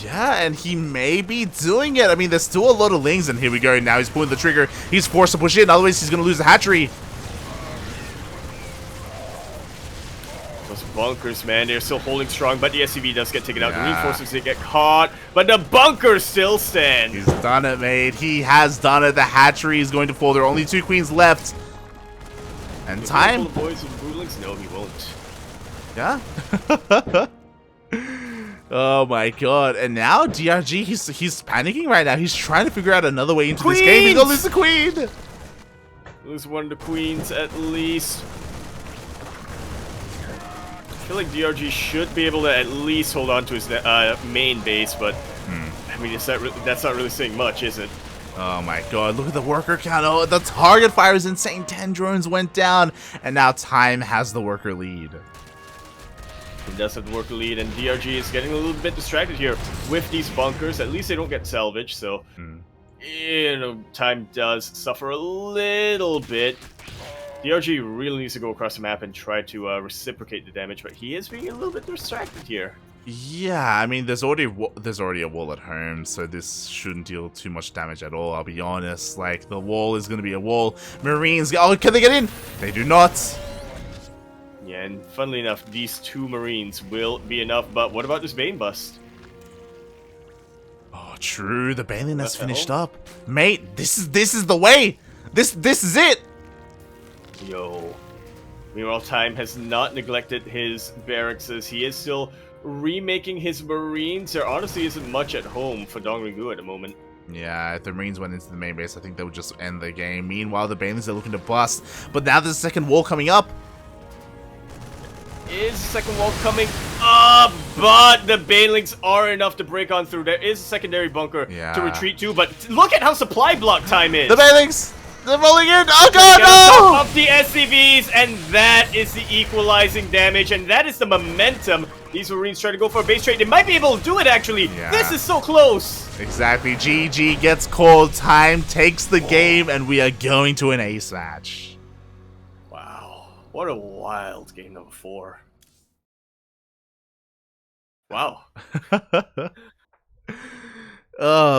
Yeah, and he may be doing it. I mean, there's still a lot of lings, and here we go. Now he's pulling the trigger. He's forced to push in, otherwise he's going to lose the hatchery. Those bunkers, man, they're still holding strong, but the SCV does get taken out. The reinforcements, they get caught, but the bunkers still stand. He's done it, mate. He has done it. The hatchery is going to fall. There are only 2 queens left. And time... The boys with Ducklings? No, he won't. Yeah? Oh my god. And now DRG, he's panicking right now. He's trying to figure out another way into this game. He's gonna lose the queen! Lose one of the queens at least. I feel like DRG should be able to at least hold on to his main base, but I mean, that's not really saying much, is it? Oh my god, look at the worker count. Oh, the target fire is insane. 10 drones went down, and now Time has the worker lead. He does have the worker lead, and DRG is getting a little bit distracted here with these bunkers. At least they don't get salvaged, so you know, Time does suffer a little bit. DRG really needs to go across the map and try to reciprocate the damage, but he is being a little bit distracted here. Yeah, I mean, there's already a wall at home, so this shouldn't deal too much damage at all. I'll be honest. Like, the wall is going to be a wall. Marines, oh, can they get in? They do not. Yeah, and funnily enough, these 2 Marines will be enough, but what about this Bane bust? Oh, true. The Baneling has finished up. Mate, this is the way. This is it. Yo. Meanwhile, Time has not neglected his barracks as he is still remaking his Marines. There honestly isn't much at home for DongRaeGu at the moment. Yeah, if the Marines went into the main base, I think that would just end the game. Meanwhile, the Banelings are looking to bust. But now there's a second wall coming up. Is the second wall coming up? But the Banelings are enough to break on through. There is a secondary bunker to retreat to, but look at how supply block Time is. The Banelings! They're rolling in! Oh god, no! Up the SCVs, and that is the equalizing damage, and that is the momentum. These Marines try to go for a base trade. They might be able to do it, actually. Yeah. This is so close. Exactly. GG gets called. Time takes the game, and we are going to an ace match. Wow. What a wild game number 4. Wow.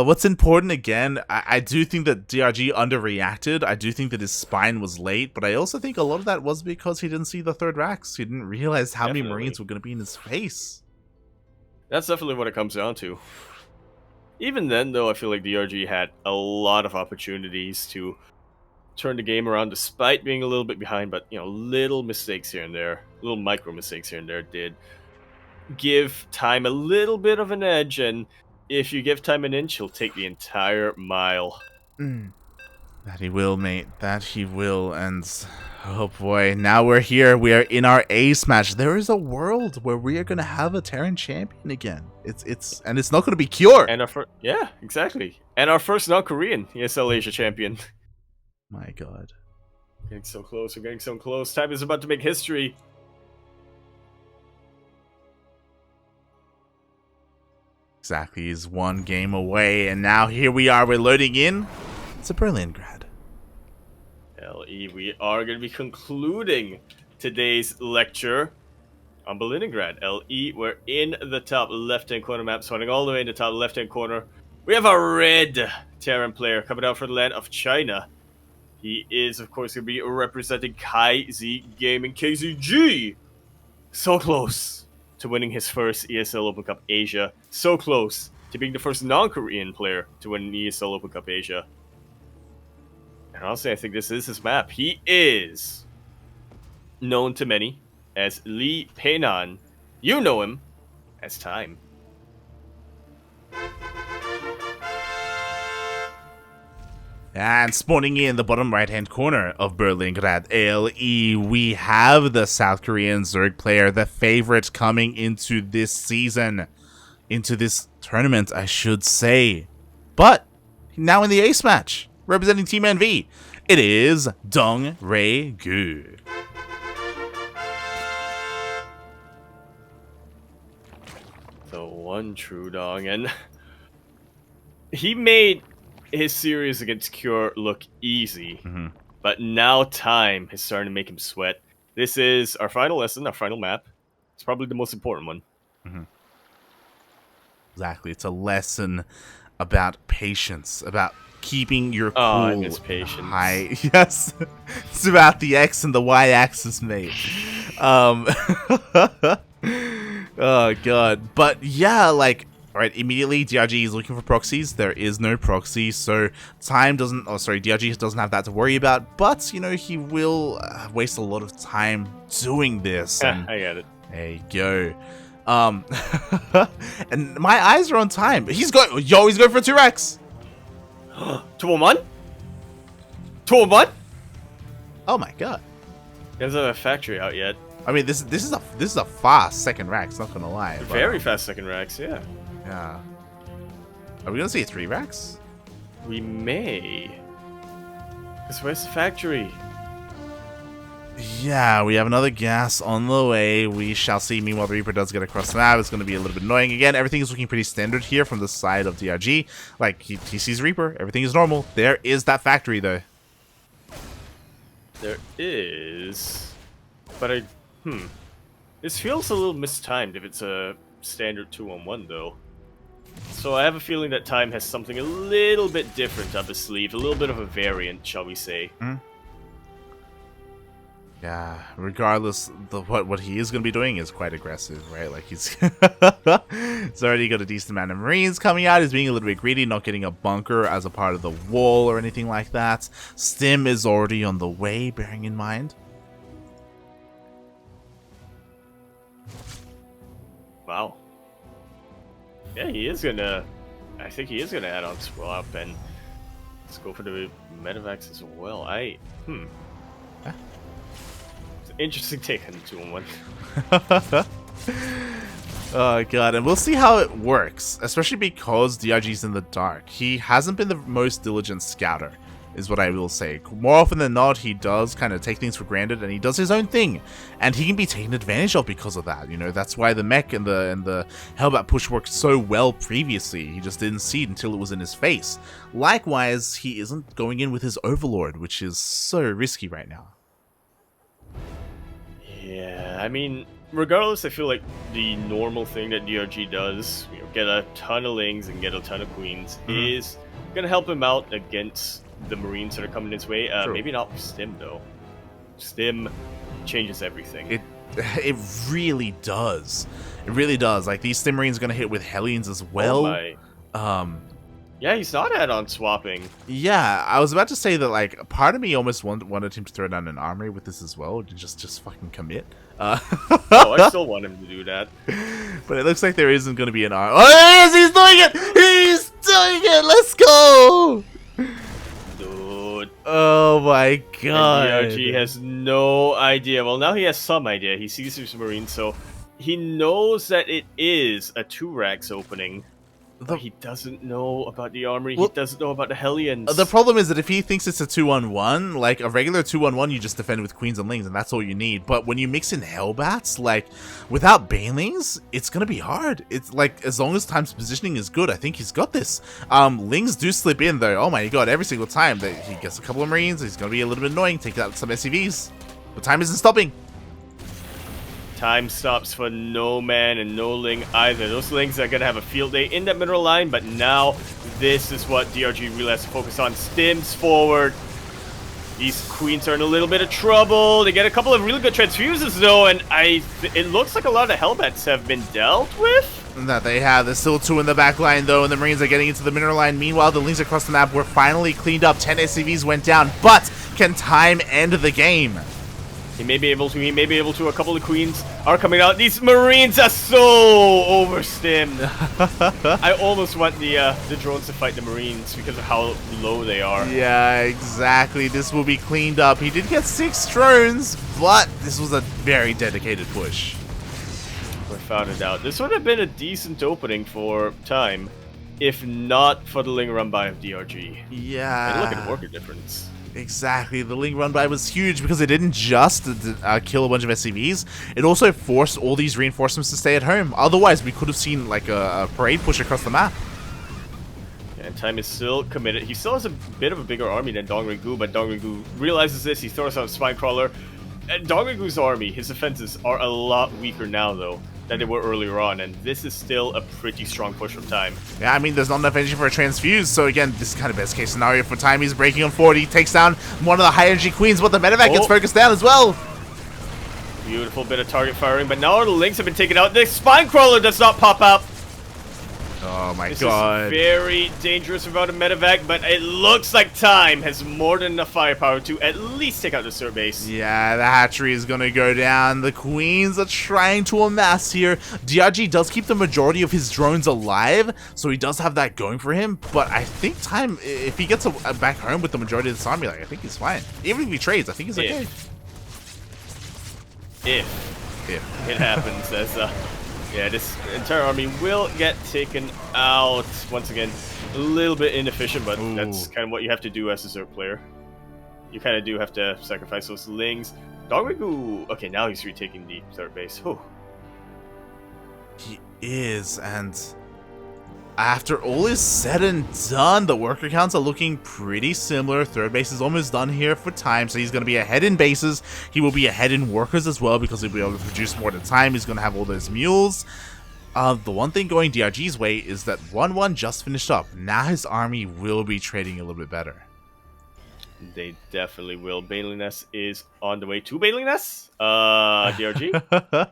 What's important again, I do think that DRG underreacted. I do think that his spine was late, but I also think a lot of that was because he didn't see the third racks. He didn't realize how many Marines were going to be in his face. That's definitely what it comes down to. Even then, though, I feel like DRG had a lot of opportunities to turn the game around despite being a little bit behind, but, you know, little mistakes here and there, little micro mistakes here and there did give Time a little bit of an edge, and if you give Time an inch, he'll take the entire mile. That he will, mate. That he will. And oh boy, now we're here. We are in our ace match. There is a world where we are going to have a Terran champion again. It's not going to be Cure. And yeah, exactly. And our first non-Korean ESL Asia champion. My God. Getting so close. We're getting so close. Time is about to make history. Exactly, he's one game away, and now here we are, we're loading in to Berlingrad. LE, we are going to be concluding today's lecture on Berlingrad. LE, we're in the top left-hand corner map, starting all the way in the top left-hand corner. We have a red Terran player coming out from the land of China. He is, of course, going to be representing KaiZ Gaming KZG. So close to winning his first ESL Open Cup Asia. So close to being the first non-Korean player to win an ESL Open Cup Asia. And honestly, I think this is his map. He is known to many as Lee Peinan. You know him as Time. And spawning in the bottom right-hand corner of Berlingrad LE, we have the South Korean Zerg player, the favorite coming into this season, into this tournament, I should say. But now in the ace match, representing Team NV, it is DongRaeGu. The one true Dong, and he made his series against Cure look easy, but now time is starting to make him sweat. This is our final lesson, our final map. It's probably the most important one. Exactly. It's a lesson about patience, about keeping your cool. I miss patience. High. Yes. It's about the X and the Y axis, mate. Oh, God. But yeah, like, alright, immediately DRG is looking for proxies. There is no proxy, so DRG doesn't have that to worry about, but, you know, he will waste a lot of time doing this. And I get it. there you go. And my eyes are on time. He's going for 2 racks. 2-on-1? 2-on-1? Oh my god. He doesn't have a factory out yet. I mean, this is a fast second rack. It's not gonna lie. Very fast second racks, yeah. Yeah. Are we gonna see 3 racks? We may. Because where's the factory? Yeah, we have another gas on the way. We shall see. Meanwhile, the Reaper does get across the map. It's going to be a little bit annoying. Again, everything is looking pretty standard here from the side of DRG. Like, he sees Reaper. Everything is normal. There is that factory, though. There is. But this feels a little mistimed if it's a standard 2-on-1, though. So I have a feeling that Time has something a little bit different up his sleeve. A little bit of a variant, shall we say. Yeah, regardless, what he is going to be doing is quite aggressive, right? Like, he's already got a decent amount of Marines coming out. He's being a little bit greedy, not getting a bunker as a part of the wall or anything like that. Stim is already on the way, bearing in mind. Wow. Yeah, he is going to... I think he is going to add on swap, and let's go for the medevacs as well. Interesting take on the 2-on-1. Oh god, and we'll see how it works, especially because DRG's in the dark. He hasn't been the most diligent scouter, is what I will say. More often than not, he does kind of take things for granted, and he does his own thing, and he can be taken advantage of because of that. You know, that's why the mech and the Hellbat push worked so well previously. He just didn't see it until it was in his face. Likewise, he isn't going in with his Overlord, which is so risky right now. Yeah, I mean, regardless, I feel like the normal thing that DRG does, you know, get a ton of Lings and get a ton of Queens, is gonna help him out against the Marines that are coming his way. Maybe not with Stim, though. Stim changes everything. It really does. It really does. Like, these Stim Marines are gonna hit with Hellions as well. Oh my. Yeah, he's not add-on swapping. Yeah, I was about to say that, like, part of me almost wanted him to throw down an armory with this as well, to just fucking commit. Oh, I still want him to do that. But it looks like there isn't going to be an armory. Oh, yes, he's doing it! He's doing it! Let's go! Dude. Oh my god. And DRG has no idea. Well, now he has some idea. He sees his Marines, so he knows that it is a 2-racks opening. But he doesn't know about the armory. He doesn't know about the Hellions. The problem is that if he thinks it's a 2-on-1, like a regular 2-on-1, you just defend with Queens and Lings, and that's all you need. But when you mix in Hellbats, like, without Banelings, it's gonna be hard. It's like, as long as Time's positioning is good, I think he's got this. Lings do slip in, though. Oh my god, every single time that he gets a couple of Marines, he's gonna be a little bit annoying, take out some SCVs. But Time isn't stopping. Time stops for no man and no Ling either. Those Lings are going to have a field day in that mineral line, but now this is what DRG really has to focus on. Stims forward. These Queens are in a little bit of trouble. They get a couple of really good transfuses, though, and it looks like a lot of Hellbats have been dealt with. That they have. There's still 2 in the back line, though, and the Marines are getting into the mineral line. Meanwhile, the Lings across the map were finally cleaned up. 10 SCVs went down, but can Time end the game? He may be able to. A couple of Queens are coming out. These Marines are so overstimmed. I almost want the drones to fight the Marines because of how low they are. Yeah, exactly. This will be cleaned up. He did get 6 drones, but this was a very dedicated push. Without a doubt. This would have been a decent opening for Time, if not for the Ling run by of DRG. Yeah. And look at the worker difference. Exactly. The Ling run by was huge because it didn't just kill a bunch of SCVs. It also forced all these reinforcements to stay at home. Otherwise, we could have seen like a parade push across the map. And Time is still committed. He still has a bit of a bigger army than DongRaeGu, but DongRaeGu realizes this. He throws out Spinecrawler. And DongRaeGu's army, his defenses are a lot weaker now, though, than they were earlier on, and this is still a pretty strong push from Time. Yeah, I mean, there's not enough energy for a transfuse, so again, this is kind of best case scenario for Time. He's breaking on 40, takes down one of the high energy queens, but the medevac gets focused down as well. Beautiful bit of target firing, but now the Lynx have been taken out. The Spinecrawler does not pop out. Oh my god. This is very dangerous without a medevac, but it looks like Time has more than enough firepower to at least take out the Sir base. Yeah, the hatchery is gonna go down. The queens are trying to amass here. DRG does keep the majority of his drones alive, so he does have that going for him. But I think Time, if he gets back home with the majority of this army, like, I think he's fine. Even if he trades, I think he's okay. If it happens, as yeah, this entire army will get taken out. Once again, a little bit inefficient, but that's kind of what you have to do as a Zerg player. You kind of do have to sacrifice those Lings. DongRaeGu, okay, now he's retaking the third base. Whew. He is, and after all is said and done, the worker counts are looking pretty similar. Third base is almost done here for Time, so he's going to be ahead in bases. He will be ahead in workers as well because he'll be able to produce more at a time. He's going to have all those mules. The one thing going DRG's way is that 1-1 just finished up. Now his army will be trading a little bit better. They definitely will. Baneliness is on the way to Baneliness. DRG.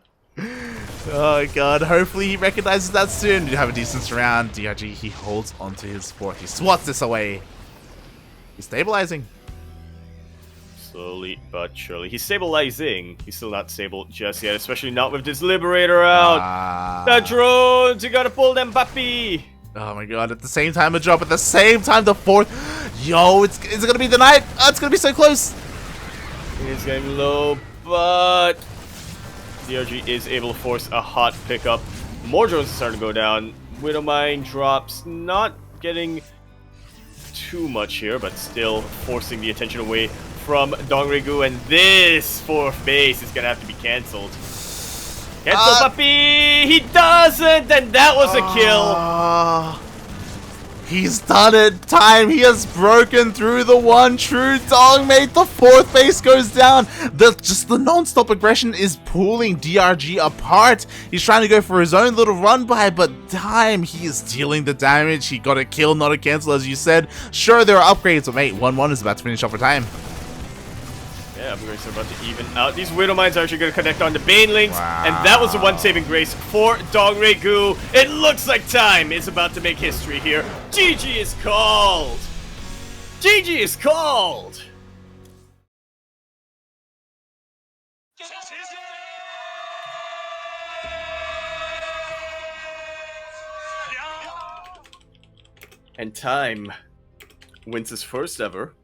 Oh god, hopefully he recognizes that soon. We have a decent surround. DRG, he holds onto his fort. He swats this away. He's stabilizing. Slowly but surely. He's stabilizing. He's still not stable just yet, especially not with this Liberator out. The drones, you gotta pull them, puppy. Oh my god, at the same time a drop, at the same time the fourth. Yo, is it gonna be the night? Oh, it's gonna be so close. He's getting low, but DRG is able to force a hot pickup. More drones are starting to go down. Widowmine drops, not getting too much here, but still forcing the attention away from DongRaeGu, and this fourth base is gonna have to be cancelled. Cancel, puppy! He doesn't, and that was a kill. He's done it. Time. He has broken through the one true dogmate. The fourth base goes down. Just the non-stop aggression is pulling DRG apart. He's trying to go for his own little run by, but Time, he is dealing the damage. He got a kill, not a cancel, as you said. Sure, there are upgrades, but mate, 1-1 is about to finish off for Time. Yeah, upgrades are about to even out. These Widow Mines are actually going to connect on the Banelings, and that was the one saving grace for DongRaeGu. It looks like Time is about to make history here. GG is called! GG is called! And Time wins his first ever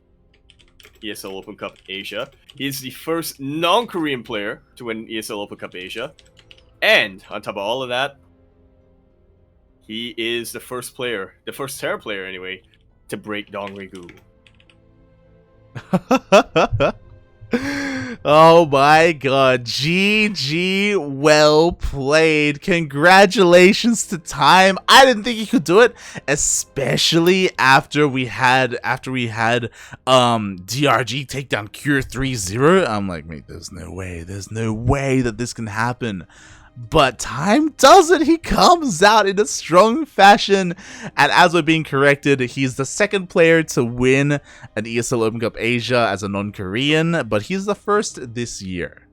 ESL Open Cup Asia. He is the first non-Korean player to win ESL Open Cup Asia. And on top of all of that, he is the first player, the first Terra player anyway, to break DongRaeGu. Oh my god, GG, well played. Congratulations to Time. I didn't think he could do it, especially after we had DRG take down Cure 3-0. I'm like, mate, there's no way that this can happen. But Time does it. He comes out in a strong fashion, and as we're being corrected, he's the second player to win an ESL Open Cup Asia as a non-Korean, but he's the first this year.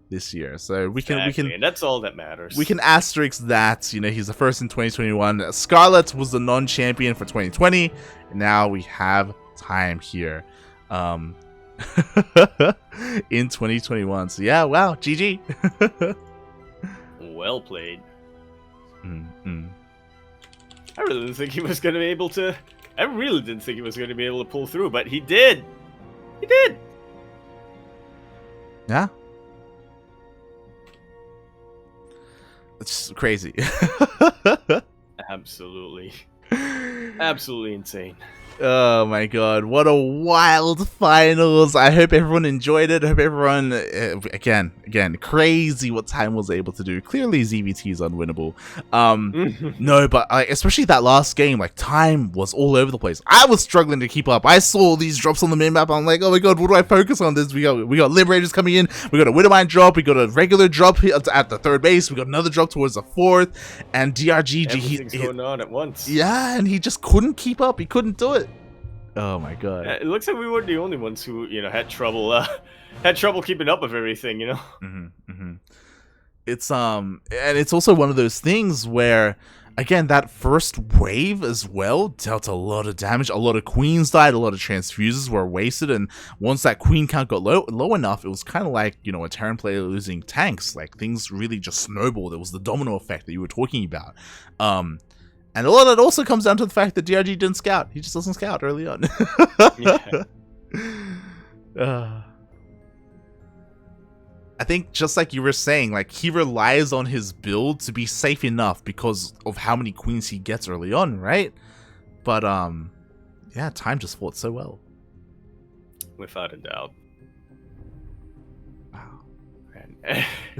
So we can and that's all that matters. We can asterisk that, you know, he's the first in 2021. Scarlet was the non-champion for 2020. Now we have Time here in 2021. So yeah, wow, GG. Well played. Mm-hmm. I really didn't think he was going to be able to... I really didn't think he was going to be able to pull through, but he did. He did. Yeah. It's crazy. Absolutely. Absolutely insane. Oh my god, what a wild finals. I hope everyone enjoyed it. I hope everyone, again, crazy what Time was able to do. Clearly ZVT is unwinnable. No, but especially that last game, like Time was all over the place. I was struggling to keep up. I saw these drops on the minmap. I'm like, oh my god, what do I focus on this? We got Liberators coming in. We got a Widowmine drop. We got a regular drop here at the third base. We got another drop towards the fourth. And DRG, everything's going on at once. Yeah, and he just couldn't keep up. He couldn't do it. Oh my god! Yeah, it looks like we weren't the only ones who had trouble keeping up with everything. It's and it's also one of those things where, again, that first wave as well dealt a lot of damage. A lot of queens died. A lot of transfuses were wasted, and once that queen count got low enough, it was kind of like a Terran player losing tanks. Like things really just snowballed. It was the domino effect that you were talking about. And a lot of it also comes down to the fact that DRG didn't scout. He just doesn't scout early on. I think just like you were saying, like he relies on his build to be safe enough because of how many queens he gets early on, right? But yeah, Time just fought so well. Without a doubt. Wow.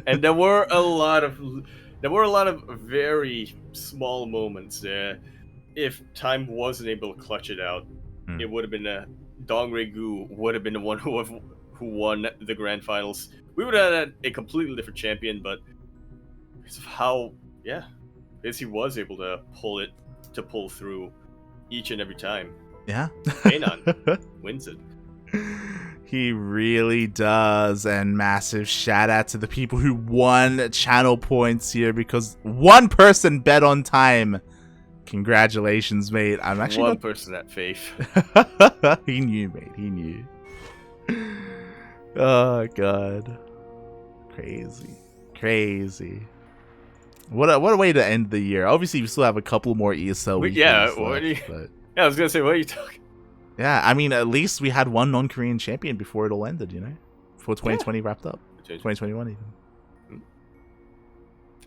And there were a lot of very small moments there. If Time wasn't able to clutch it out, it would have been DongRaeGu would have been the one who won the grand finals. We would have had a completely different champion, but because of how, because he was able to pull through each and every time. Yeah. Kanon wins it. He really does, and massive shout out to the people who won channel points here because one person bet on Time. Congratulations, mate. I'm actually one person at faith. He knew, mate. He knew. Oh god, crazy. What a way to end the year. Obviously, we still have a couple more ESL weekends. Yeah, I was gonna say, what are you talking? Yeah, I mean, at least we had one non-Korean champion before it all ended, before 2020 wrapped up. 2021 even.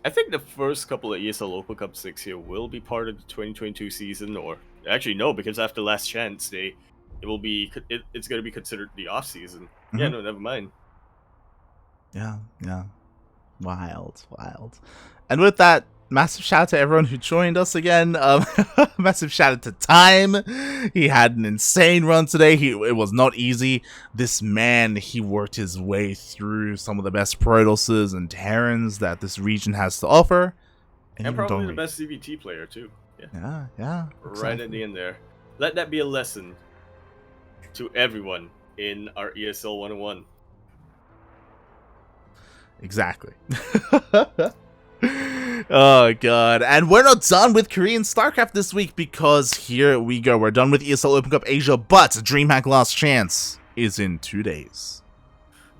I think the first couple of ESL Open Cup 6 here will be part of the 2022 season, or actually no, because after Last Chance, it's going to be considered the off season. Mm-hmm. Yeah, no, never mind. Yeah, wild. And with that, massive shout out to everyone who joined us again. Massive shout out to Time. He had an insane run today. It was not easy. This man, he worked his way through some of the best Protosses and Terrans that this region has to offer. And probably the best CVT player too. Yeah. Right at the end there. Let that be a lesson to everyone in our ESL 101. Exactly. Oh god, and we're not done with Korean StarCraft this week because here we go. We're done with ESL Open Cup Asia, but DreamHack Last Chance is in 2 days.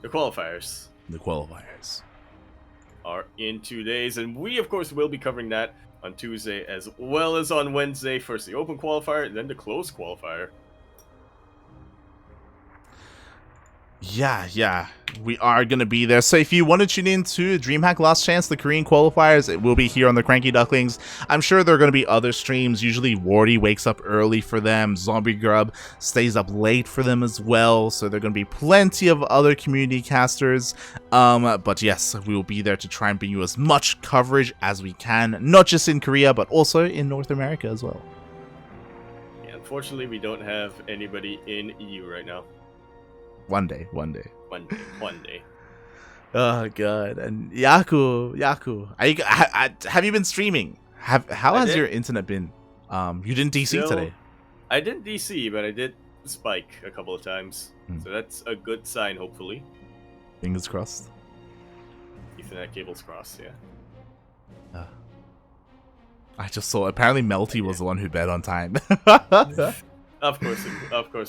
The qualifiers are in 2 days, and we of course will be covering that on Tuesday as well as on Wednesday. First the open qualifier, then the closed qualifier. Yeah, we are going to be there. So if you want to tune in to DreamHack Last Chance, the Korean qualifiers, it will be here on the CranKy Ducklings. I'm sure there are going to be other streams. Usually Wardy wakes up early for them. Zombie Grub stays up late for them as well. So there are going to be plenty of other community casters. But yes, we will be there to try and bring you as much coverage as we can, not just in Korea, but also in North America as well. Yeah, unfortunately, we don't have anybody in EU right now. One day. Oh god, and Yaku, have you been streaming? How has your internet been? You didn't DC today. I didn't DC, but I did spike a couple of times, so that's a good sign. Hopefully, fingers crossed. Ethernet cables crossed, yeah. I just saw. Apparently, Melty was the one who bet on Time. Of course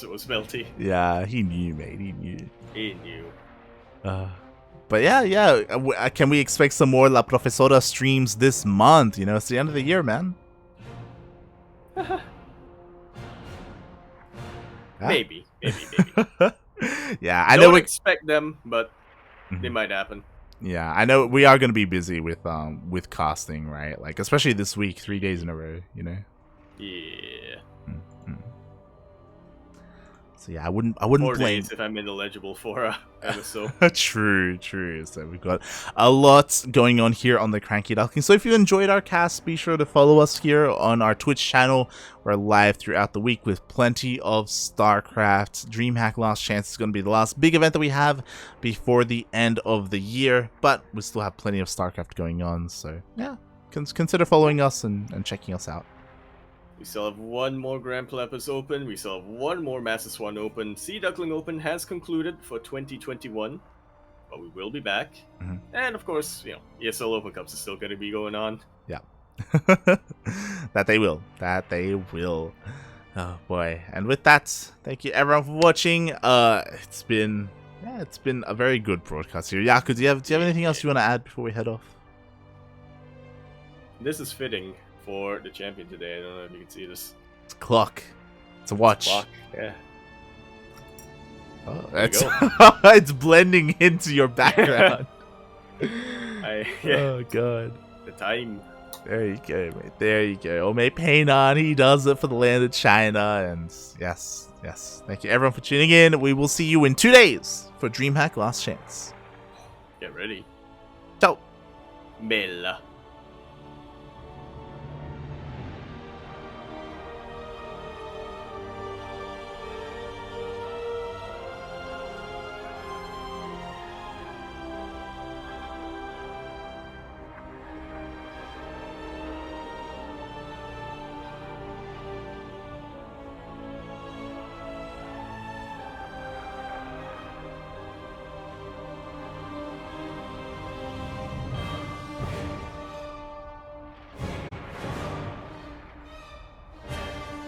it was Melty. Yeah, he knew, mate. He knew. But yeah. Can we expect some more La Profesora streams this month? It's the end of the year, man. Maybe. Yeah, I know. Don't expect them, but they might happen. Yeah, I know we are going to be busy with casting, right? Like especially this week, 3 days in a row. Yeah. So yeah, I wouldn't 4 blame. days if I'm ineligible for MSO. True. So we've got a lot going on here on the CranKy Ducklings. So if you enjoyed our cast, be sure to follow us here on our Twitch channel. We're live throughout the week with plenty of StarCraft. DreamHack Last Chance is going to be the last big event that we have before the end of the year, but we still have plenty of StarCraft going on. So yeah, consider following us and checking us out. We still have one more Grand Plapas open. We still have one more Masters 1 open. Sea Duckling Open has concluded for 2021, but we will be back. And of course, ESL Open Cups is still going to be going on. Yeah. That they will. Oh boy. And with that, thank you everyone for watching. It's been a very good broadcast here. Yaku, do you have anything else you want to add before we head off? This is fitting for the champion today. I don't know if you can see this. It's a clock. It's a watch. Clock, yeah. Oh, it's blending into your background. Oh god. The time. There you go, mate. There you go. Ome Painan, he does it for the land of China. And yes. Thank you everyone for tuning in. We will see you in 2 days for DreamHack Last Chance. Get ready. Ciao. Bella.